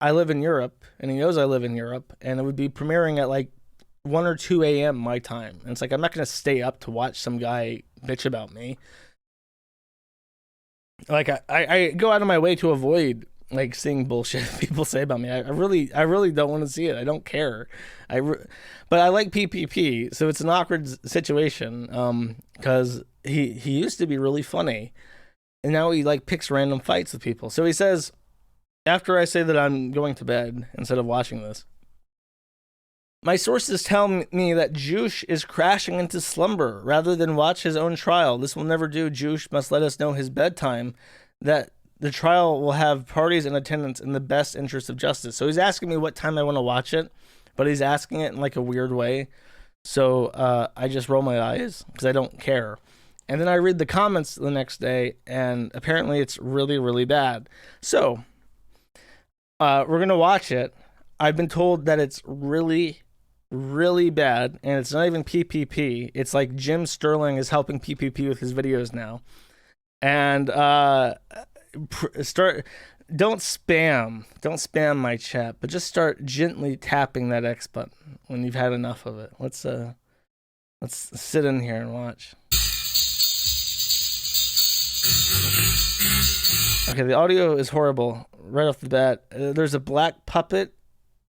Speaker 1: I live in Europe, and he knows I live in Europe, and it would be premiering at like 1 or 2 a.m. my time. And it's like, I'm not going to stay up to watch some guy bitch about me. Like, I go out of my way to avoid like seeing bullshit people say about me. I really don't want to see it. I don't care. But I like PPP, so it's an awkward situation. Because he used to be really funny, and now he like picks random fights with people. So he says, after I say that I'm going to bed instead of watching this, my sources tell me that Juice is crashing into slumber rather than watch his own trial. This will never do. Juice must let us know his bedtime, that the trial will have parties in attendance in the best interest of justice. So he's asking me what time I want to watch it, but he's asking it in like a weird way. So I just roll my eyes because I don't care. And then I read the comments the next day, and apparently it's really, really bad. So we're going to watch it. I've been told that it's really, really bad, and it's not even PPP. It's like Jim Sterling is helping PPP with his videos now. And don't spam my chat, but just start gently tapping that X button when you've had enough of it. Let's sit in here and watch. Okay, the audio is horrible right off the bat. There's a black puppet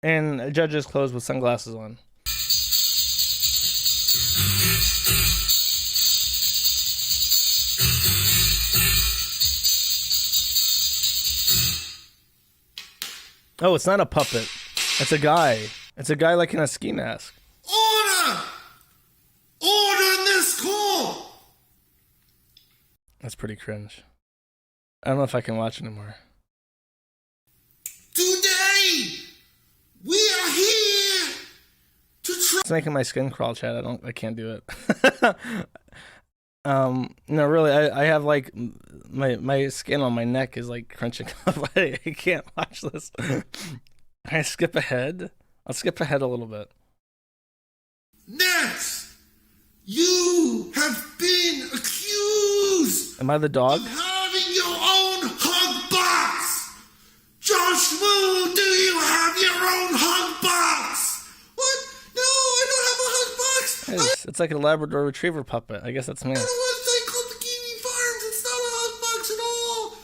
Speaker 1: in a judge's clothes with sunglasses on. Oh, it's not a puppet. It's a guy. It's a guy like in a ski mask.
Speaker 4: Order! Order in this court!
Speaker 1: That's pretty cringe. I don't know if I can watch anymore.
Speaker 4: Today, we are here to try.
Speaker 1: It's making my skin crawl, Chad. I can't do it. No, really, I have like my skin on my neck is like crunching up. I can't watch this. Can I skip ahead? I'll skip ahead a little bit.
Speaker 4: Next, you have been accused.
Speaker 1: Am I the dog?
Speaker 4: Of having your own hug box. Josh Moon, do you have your own hug box? What? No, I don't have a hug box.
Speaker 1: It's like a Labrador Retriever puppet. I guess that's me.
Speaker 4: I don't want to say called the Kiwi Farms. It's not a hug box at all.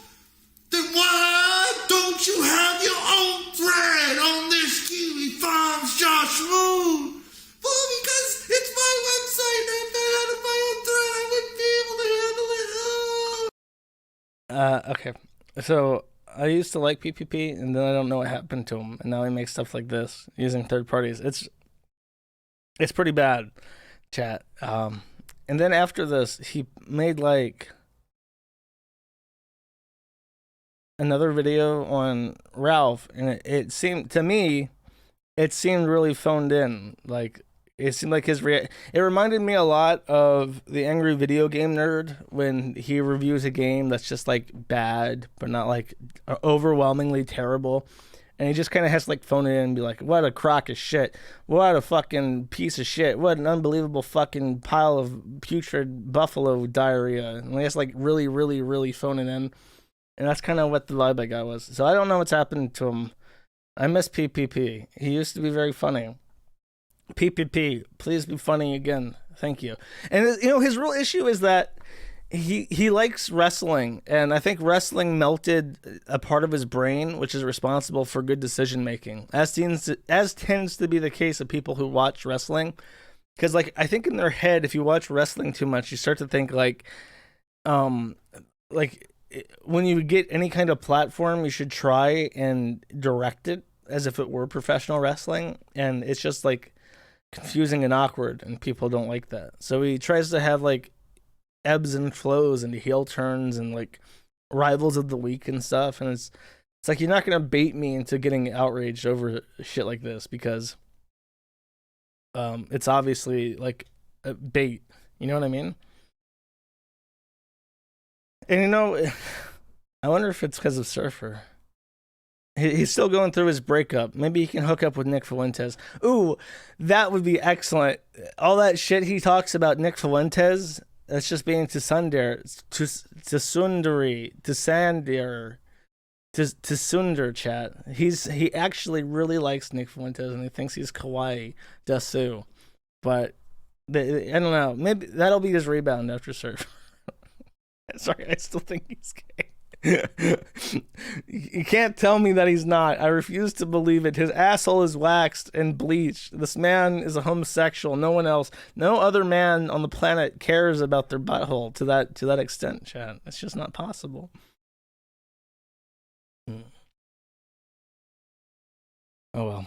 Speaker 4: Then why don't you have your own thread on this Kiwi Farms, Josh Moon? Well, because it's my website, and if I had my own thread, I wouldn't be able to handle it.
Speaker 1: Okay. So I used to like PPP, and then I don't know what happened to him, and now he makes stuff like this using third parties. It's pretty bad, chat. And then after this, he made like another video on Ralph, and it seemed to me, it seemed really phoned in. Like it seemed like it reminded me a lot of the Angry Video Game Nerd when he reviews a game that's just like bad, but not like overwhelmingly terrible. And he just kind of has to like phone it in and be like, what a crock of shit. What a fucking piece of shit. What an unbelievable fucking pile of putrid buffalo diarrhea. And he has to like really, really, really phone it in. And that's kind of what the vibe I got was. So I don't know what's happened to him. I miss PPP. He used to be very funny. PPP, please be funny again. Thank you. And his real issue is that he likes wrestling, and I think wrestling melted a part of his brain, which is responsible for good decision making, as tends to be the case of people who watch wrestling. Because I think in their head, if you watch wrestling too much, you start to think when you get any kind of platform, you should try and direct it as if it were professional wrestling, and it's just confusing and awkward, and people don't like that. So he tries to have ebbs and flows and heel turns and rivals of the week and stuff, and it's you're not gonna bait me into getting outraged over shit like this, because it's obviously a bait. You know what I mean? And I wonder if it's because of Surfer. He's still going through his breakup. Maybe he can hook up with Nick Fuentes. Ooh, that would be excellent. All that shit he talks about Nick Fuentes, that's just being to Sundar, to Sundari, to Sandir, to Sundar chat. He actually really likes Nick Fuentes, and he thinks he's kawaii dasu. But I don't know. Maybe that'll be his rebound after Surf. Sorry, I still think he's gay. You can't tell me that he's not. I refuse to believe it. His asshole is waxed and bleached. This man is a homosexual. No one else, no other man on the planet cares about their butthole to that extent, Chad. It's just not possible. Oh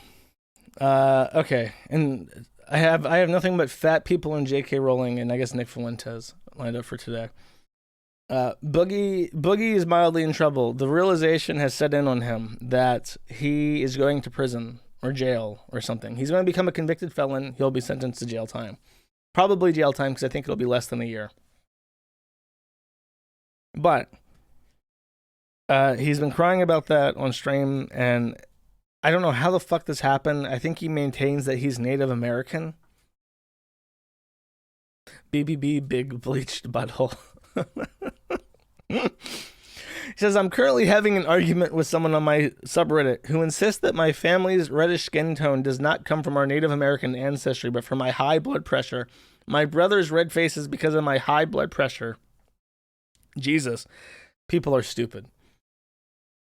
Speaker 1: well. Okay. And I have nothing but fat people and J.K. Rowling and I guess Nick Fuentes lined up for today. Boogie is mildly in trouble. The realization has set in on him that he is going to prison or jail or something. He's going to become a convicted felon. He'll be sentenced to jail time. Probably jail time, because I think it'll be less than a year. But he's been crying about that on stream, and I don't know how the fuck this happened. I think he maintains that he's Native American. BBB, big bleached butthole. He says, I'm currently having an argument with someone on my subreddit who insists that my family's reddish skin tone does not come from our Native American ancestry, but from my high blood pressure. My brother's red face is because of my high blood pressure. Jesus, people are stupid.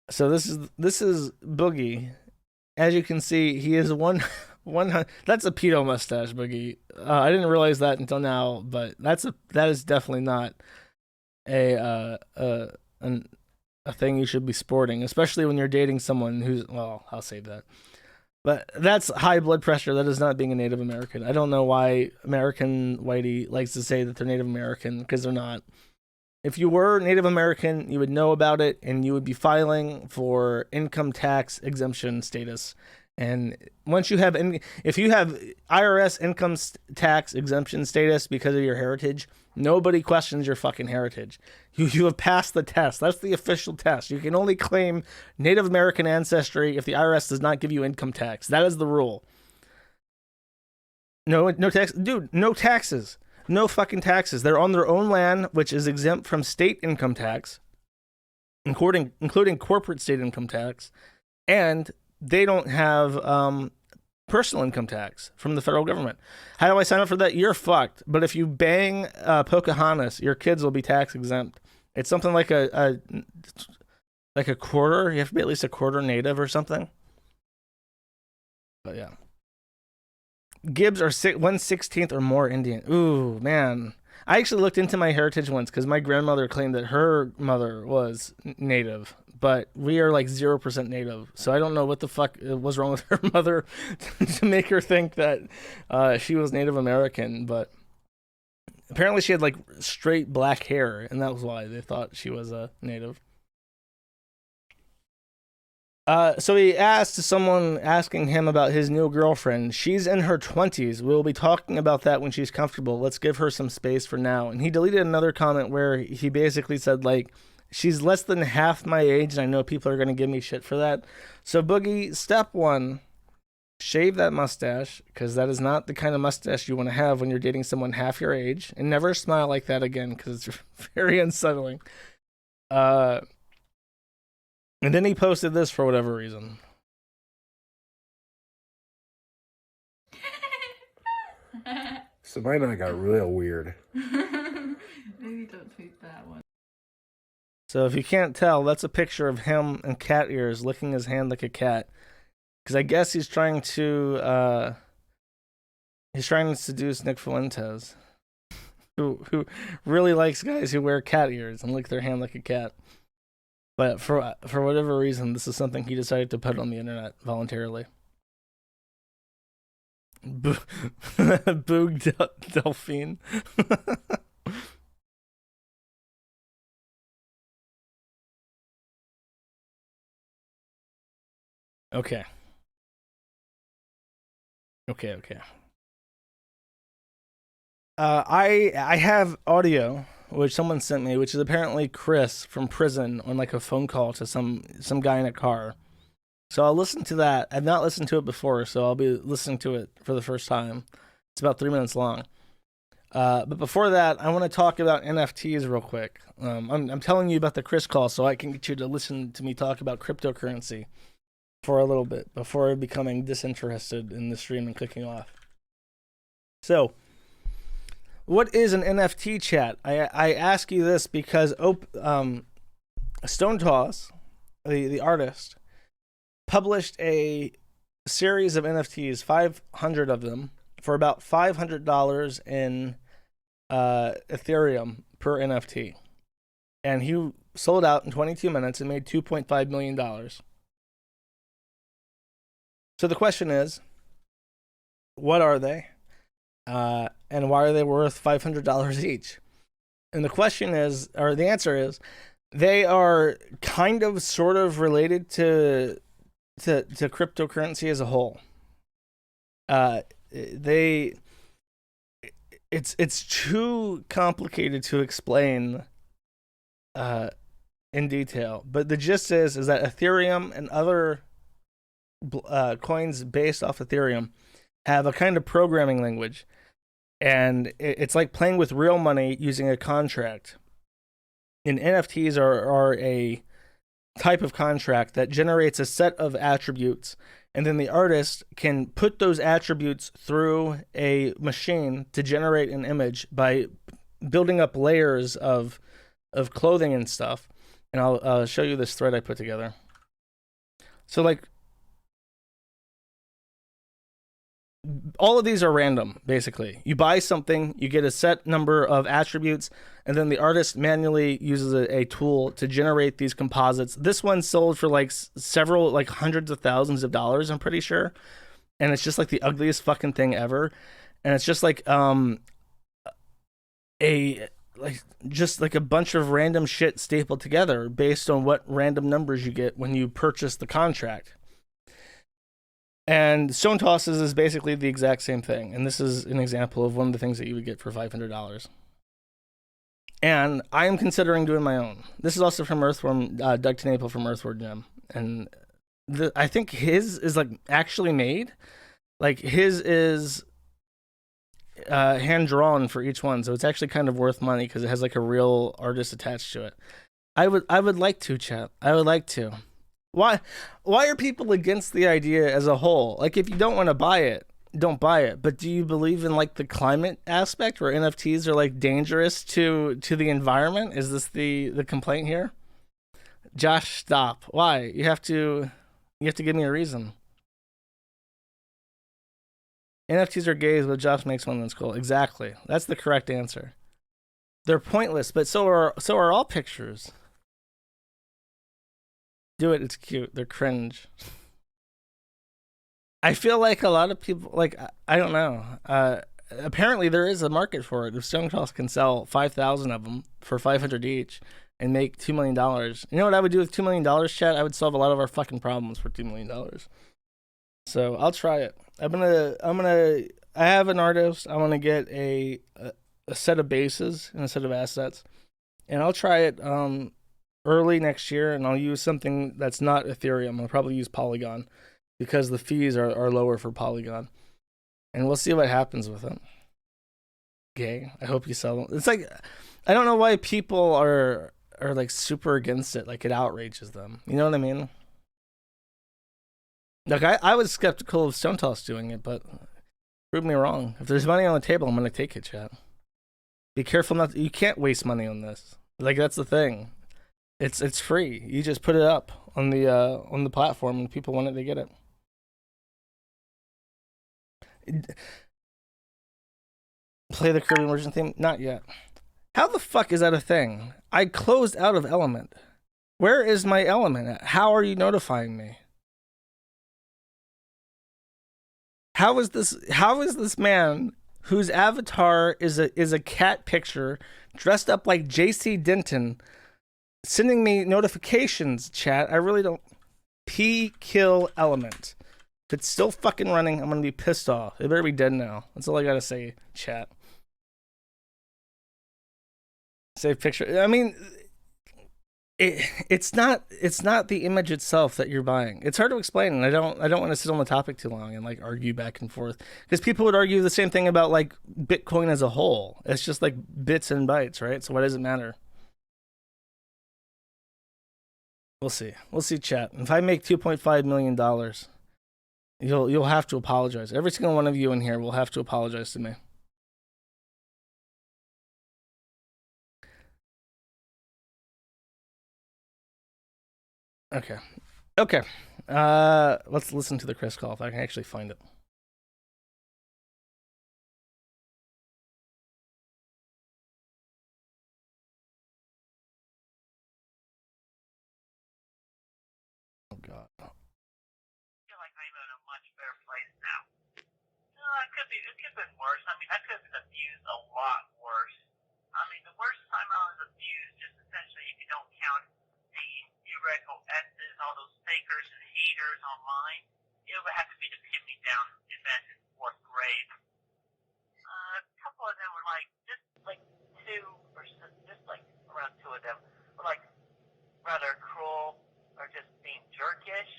Speaker 1: So this is Boogie. As you can see, he is one. That's a pedo mustache, Boogie. I didn't realize that until now, but that is definitely not a thing you should be sporting, especially when you're dating someone who's, well, I'll save that. But that's high blood pressure. That is not being a Native American. I don't know why American Whitey likes to say that they're Native American, because they're not. If you were Native American, you would know about it, and you would be filing for income tax exemption status. And once you have, if you have IRS income tax exemption status because of your heritage, nobody questions your fucking heritage. You have passed the test. That's the official test. You can only claim Native American ancestry if the IRS does not give you income tax. That is the rule. No tax, dude. No taxes. No fucking taxes. They're on their own land, which is exempt from state income tax, including corporate state income tax, and they don't have personal income tax from the federal government. How do I sign up for that? You're fucked. But if you bang Pocahontas, your kids will be tax exempt. It's something like a quarter. You have to be at least a quarter Native or something. But yeah. Gibbs are 1/16 or more Indian. Ooh, man. I actually looked into my heritage once because my grandmother claimed that her mother was Native, but we are 0% Native. So I don't know what the fuck was wrong with her mother to make her think that she was Native American, but apparently she had straight black hair, and that was why they thought she was a Native. So he asked someone asking him about his new girlfriend. She's in her 20s. We'll be talking about that when she's comfortable. Let's give her some space for now. And he deleted another comment where he basically said, she's less than half my age, and I know people are going to give me shit for that. So, Boogie, step one, shave that mustache, because that is not the kind of mustache you want to have when you're dating someone half your age. And never smile like that again, because it's very unsettling. And then he posted this for whatever reason.
Speaker 5: So mine I got real weird.
Speaker 6: Maybe don't tweet that one.
Speaker 1: So if you can't tell, that's a picture of him and cat ears licking his hand like a cat. Because I guess he's trying to seduce Nick Fuentes, who really likes guys who wear cat ears and lick their hand like a cat. But for whatever reason, this is something he decided to put on the internet voluntarily. Boog Delphine. Okay. I have audio which someone sent me, which is apparently Chris from prison on like a phone call to some guy in a car. So I'll listen to that. I've not listened to it before, so I'll be listening to it for the first time. It's about 3 minutes long. But before that, I want to talk about NFTs real quick. I'm telling you about the Chris call so I can get you to listen to me talk about cryptocurrency for a little bit before becoming disinterested in the stream and clicking off. So, what is an NFT, chat? I ask you this because Stone Toss, the artist, published a series of NFTs, 500 of them, for about $500 in Ethereum per NFT. And he sold out in 22 minutes and made $2.5 million. So the question is, what are they? And why are they worth $500 each? And the question is, or the answer is, they are kind of sort of related to cryptocurrency as a whole. It's too complicated to explain in detail, but the gist is that Ethereum and other coins based off Ethereum have a kind of programming language, and it's like playing with real money using a contract. And NFTs are a type of contract that generates a set of attributes, and then the artist can put those attributes through a machine to generate an image by building up layers of clothing and stuff. And I'll show you this thread I put together. So like, all of these are random, basically. You buy something, you get a set number of attributes, and then the artist manually uses a tool to generate these composites. This one sold for like several, like hundreds of thousands of dollars, I'm pretty sure. And it's just like the ugliest fucking thing ever. And it's just like just like a bunch of random shit stapled together based on what random numbers you get when you purchase the contract. And Stone Tosses is basically the exact same thing. And this is an example of one of the things that you would get for $500. And I am considering doing my own. This is also from Earthworm, Doug Tenaple from Earthworm Jim. And I think his is like actually made. Like his is hand drawn for each one. So it's actually kind of worth money because it has like a real artist attached to it. I would like to, chat. I would like to. Why are people against the idea as a whole? Like, if you don't want to buy it, don't buy it. But do you believe in like the climate aspect where NFTs are like dangerous to the environment? Is this the complaint here? Josh, stop. Why? You have to give me a reason. NFTs are gays, but Josh makes one that's cool. Exactly. That's the correct answer. They're pointless, but so are all pictures. Do it, it's cute. They're cringe. I feel like a lot of people, like, I don't know. Apparently there is a market for it. If Stone Toss can sell 5,000 of them for $500 each and make $2 million. You know what I would do with $2 million, chat? I would solve a lot of our fucking problems for $2 million. So I'll try it. I have an artist. I want to get a set of bases and a set of assets. And I'll try it, early next year, and I'll use something that's not Ethereum. I'll probably use Polygon because the fees are lower for Polygon. And we'll see what happens with it. Okay, I hope you sell them. It's like, I don't know why people are like super against it. Like, it outrages them. You know what I mean? Like, I was skeptical of Stone Toss doing it, but Prove me wrong. If there's money on the table, I'm gonna take it, chat. Be careful not. You can't waste money on this. Like, that's the thing. It's free. You just put it up on the platform, and people want it, they get it. Play the Kirby immersion theme? Not yet. How the fuck is that a thing? I closed out of Element. Where is my Element at? How are you notifying me? How is this man whose avatar is a cat picture dressed up like JC Denton sending me notifications, chat? I really don't. Kill Element. If it's still fucking running, I'm gonna be pissed off. It better be dead now. That's all I gotta say, chat. Save picture. I mean, it's not the image itself that you're buying. It's hard to explain, and I don't want to sit on the topic too long and like argue back and forth, because people would argue the same thing about like Bitcoin as a whole. It's just like bits and bytes, right? So why does it matter? We'll see, chat. If I make $2.5 million, you'll have to apologize. Every single one of you in here will have to apologize to me. Okay. Let's listen to the Chris call if I can actually find it. Oh God.
Speaker 7: I feel like I'm in a much better place now. No, it could have been worse. I mean, I could have been abused a lot worse. I mean, the worst time I was abused, just essentially, if you don't count the theoretical S's, all those fakers and haters online, it would have to be the pin me down event in 4th grade. A couple of them were like, just like two, or just like around two of them were like rather cruel or just being jerkish.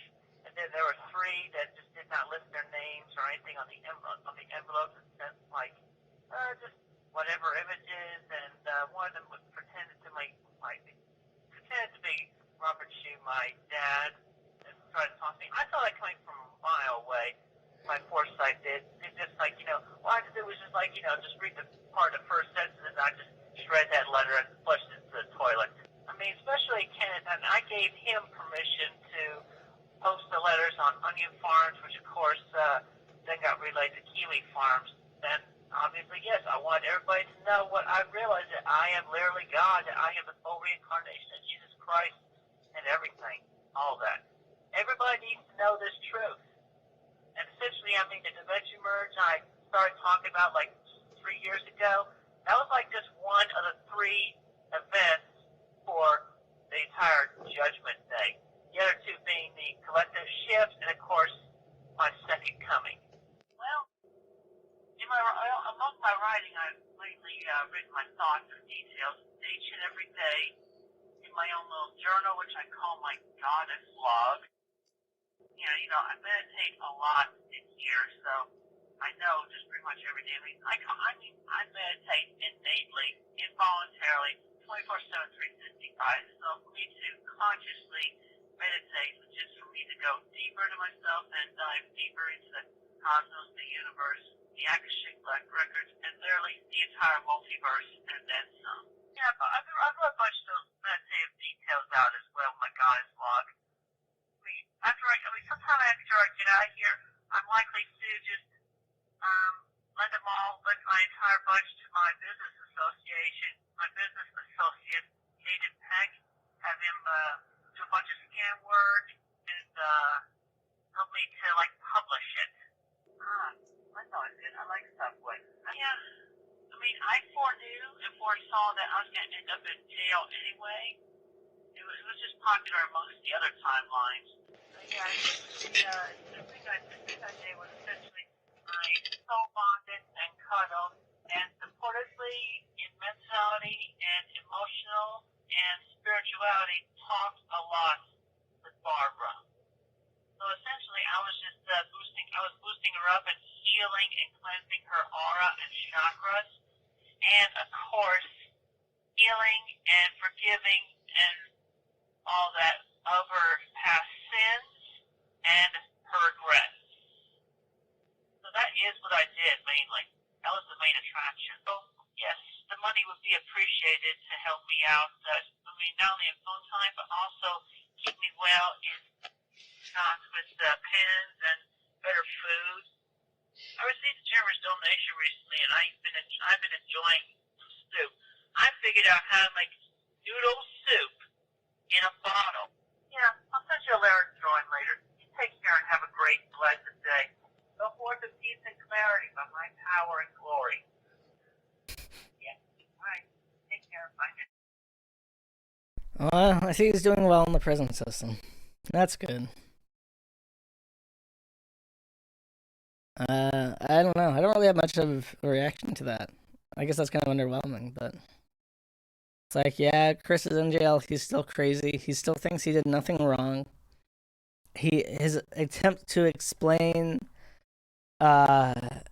Speaker 7: And then there were 3 that just did not list their names or anything on the envelopes. It said like just whatever images, and one of them pretended to be Robert Shue, my dad, and tried to talk to me. I saw that coming from a mile away. My foresight did. It just like, all I had to do was just like, just read the part of the first sentence, and I just shred that letter and flushed it into the toilet. I mean, especially Kenneth, and I gave him permission to post the letters on Onion Farms, which of course then got relayed to Kiwi Farms. Then obviously, yes, I want everybody to know what I realized, that I am literally God, that I am the full reincarnation of Jesus Christ and everything, all that. Everybody needs to know this truth. And essentially, I mean, the Da Vinci merge I started talking about like 3 years ago, that was like just one of the 3 events for the entire Judgment Day. The other 2 being the collective shift and, of course, my second coming. Well, among my writing, I've lately written my thoughts and details each and every day in my own little journal, which I call my goddess log. I meditate a lot in here, so I know just pretty much every day. I meditate innately, involuntarily, 24/7, 365. So for me to consciously meditate, which is for me to go deeper into myself and dive deeper into the cosmos, the universe, the Akashic Black Records, and literally the entire multiverse, and then some. Yeah, but I've got a bunch of those meditative details out as well, my goddess log. Sometime after I get out of here, I'm likely to just lend my entire bunch to my business associate, Caden Peck, have him do a bunch of scan work and help me to like publish it. That's always good. I like Subway. Yeah. I mean, I foreknew and foresaw that I was going to end up in jail anyway. It was just popular amongst the other timelines. Yeah, the thing I did that day was essentially I soul bonded and cuddled and supportively in mentality and emotional and spirituality talked a lot with Barbara. So essentially I was just boosting her up and healing and cleansing her aura and chakras, and of course healing and forgiving and all that of her past sins and her regrets. So that that is what I did mainly. That was the main attraction. So, yes, the money would be appreciated to help me out. Not only in phone time, but also keep me well in stocks with pens and better food. I received a generous donation recently, and I've been enjoying some soup. I figured out how to make noodle soup in a bottle. Yeah, I'll send you a lyric drawing later. You take care and have a great, blessed day. Go forth in peace and clarity by my power and glory. Yeah, all right. Take care. Bye.
Speaker 1: Well, I see he's doing well in the prison system. That's good. I don't know. I don't really have much of a reaction to that. I guess that's kind of underwhelming, but it's like, yeah, Chris is in jail. He's still crazy. He still thinks he did nothing wrong. His attempt to explain, like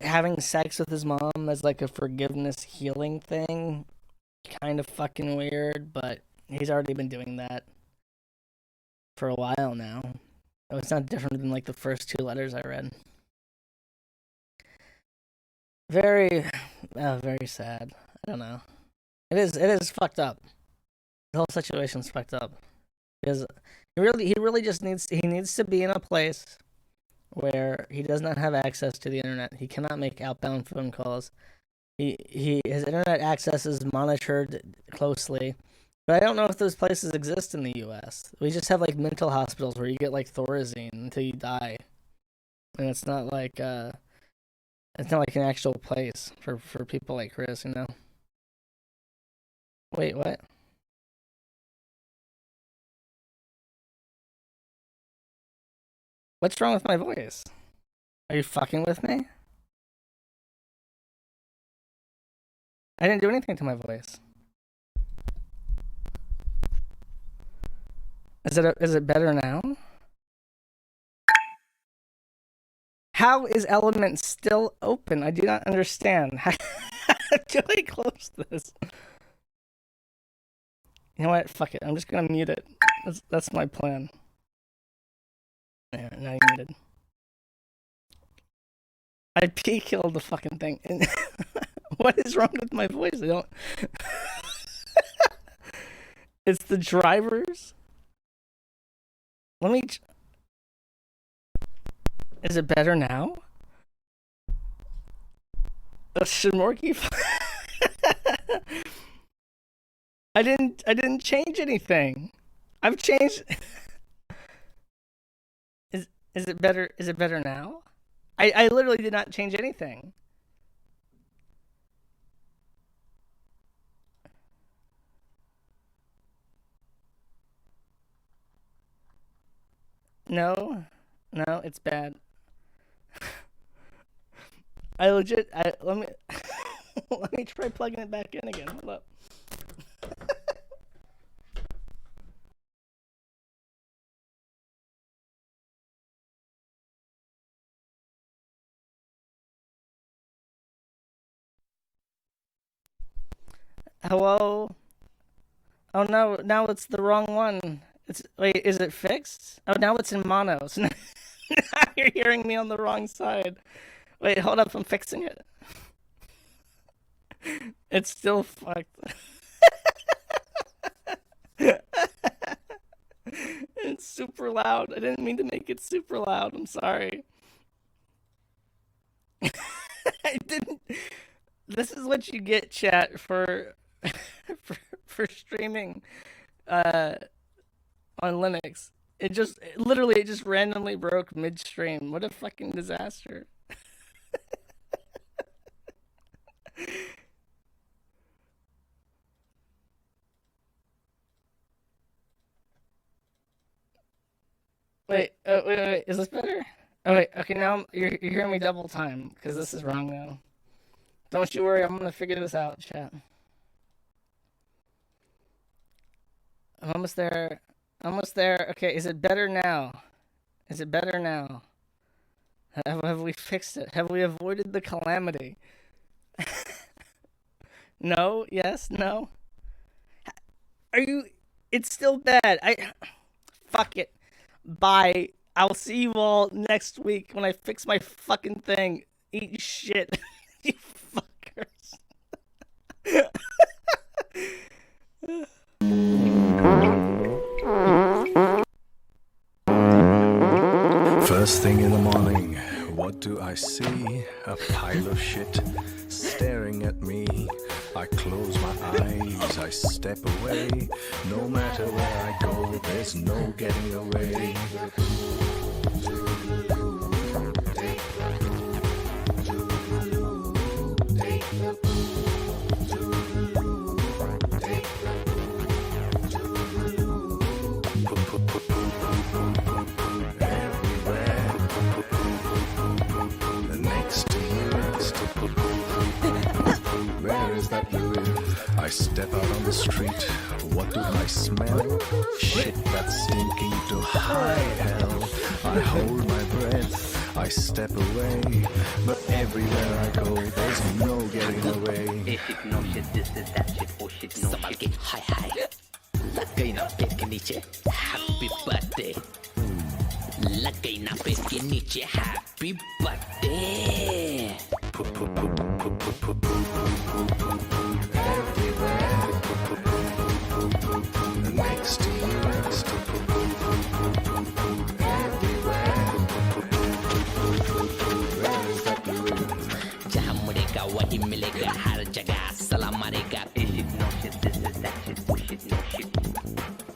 Speaker 1: having sex with his mom as like a forgiveness healing thing, kind of fucking weird. But he's already been doing that for a while now. It's not different than like the first 2 letters I read. Very sad. I don't know. It is fucked up. The whole situation's fucked up. Because he really just needs to be in a place where he does not have access to the internet. He cannot make outbound phone calls. His internet access is monitored closely. But I don't know if those places exist in the US. We just have like mental hospitals where you get like Thorazine until you die. And it's not like an actual place for people like Chris, you know. Wait, what? What's wrong with my voice? Are you fucking with me? I didn't do anything to my voice. Is it better now? How is Element still open? I do not understand. How do I close this? You know what? Fuck it. I'm just gonna mute it. That's my plan. Yeah, now you're muted. I P-killed the fucking thing. What is wrong with my voice? I don't... It's the drivers? Let me... Is it better now? Should more keep... I didn't change anything. I've changed... Is it better? Is it better now? I literally did not change anything. No, it's bad. Let me let me try plugging it back in again. Hold up. Hello? Oh no, now it's the wrong one. Wait, is it fixed? Oh, now it's in mono. So now you're hearing me on the wrong side. Wait, hold up, I'm fixing it. It's still fucked. It's super loud. I didn't mean to make it super loud. I'm sorry. I didn't. This is what you get, chat, for streaming on Linux. It just randomly broke midstream. What a fucking disaster. Wait, is this better? Oh wait, okay, now you're hearing me double time because this is wrong now. Don't you worry, I'm gonna figure this out, chat. I'm almost there. Almost there. Okay, is it better now? Is it better now? Have we fixed it? Have we avoided the calamity? No? Yes? No? Are you... It's still bad. Fuck it. Bye. I'll see you all next week when I fix my fucking thing. Eat shit, you fuckers.
Speaker 8: First thing in the morning, what do I see? A pile of shit staring at me. I close my eyes, I step away. No matter where I go, there's no getting away. I step out on the street, what do I smell? Shit that's stinking to high hell. I hold my breath, I step away, but everywhere I go, there's no getting away.
Speaker 9: Hey shit, no shit, this is that shit, oh shit, no shit. Hi, hi. Lagay na पेट के नीचे, happy birthday. Lagay na पेट के नीचे, happy birthday.
Speaker 8: Next to you, next to
Speaker 9: जहाँ मुड़ेगा वही मिलेगा हर जगह सलाम मारेगा ए shit no shit this is that shit oh shit no shit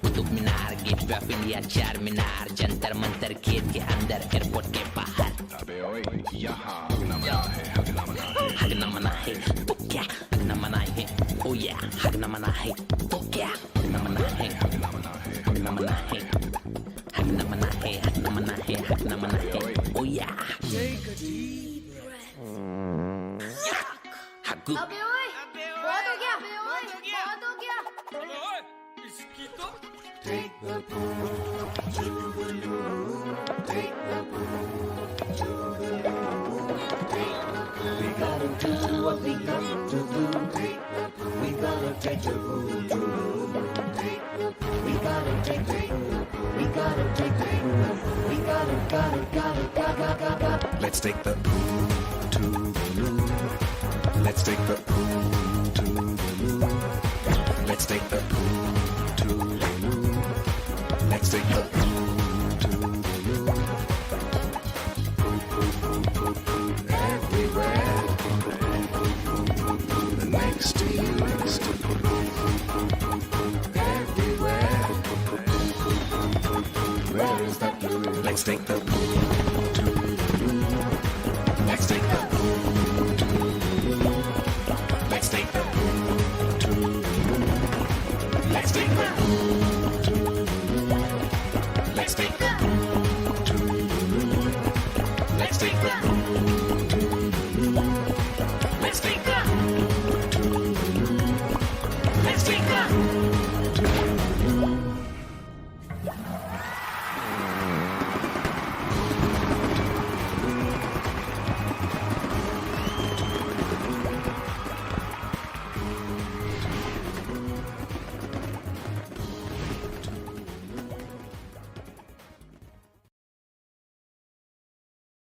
Speaker 9: Qutub Minar gateway of India Char Minar Jantar Mantar gate के अंदर एयरपोर्ट के बाहर
Speaker 8: अबे ओए यहाँ हगना मना है
Speaker 9: तो क्या हगना मना है ओ या हगना मना है तो क्या हगना मना है हगना मना है हगना मना है हगना मना है हगना मना है हगना मना है ओ या take a deep breath हगू
Speaker 6: अबे ओए बहुत हो गया बहुत हो गया
Speaker 4: Take the pool to the moon. Take the pool to the moon. Take the pool. We gotta do what we got to do. Take the pool. We gotta take the pool to the moon. Take the pool. We gotta take the pool. We gotta take the pool. We gotta.
Speaker 8: Let's take the pool to the moon. Let's take the pool to the moon. Let's take the pool to the moon. Let's take the pool to the moon.
Speaker 4: Everywhere.
Speaker 8: Next to you, next to
Speaker 4: Everywhere. Where is that blue?
Speaker 8: Let's take the pool to the moon. Let's take the pool to the moon. Let's take the pool to the moon. Let's take the pool to the moon. Let's take the pool to the moon. Let's take the pool to the moon. Let's take the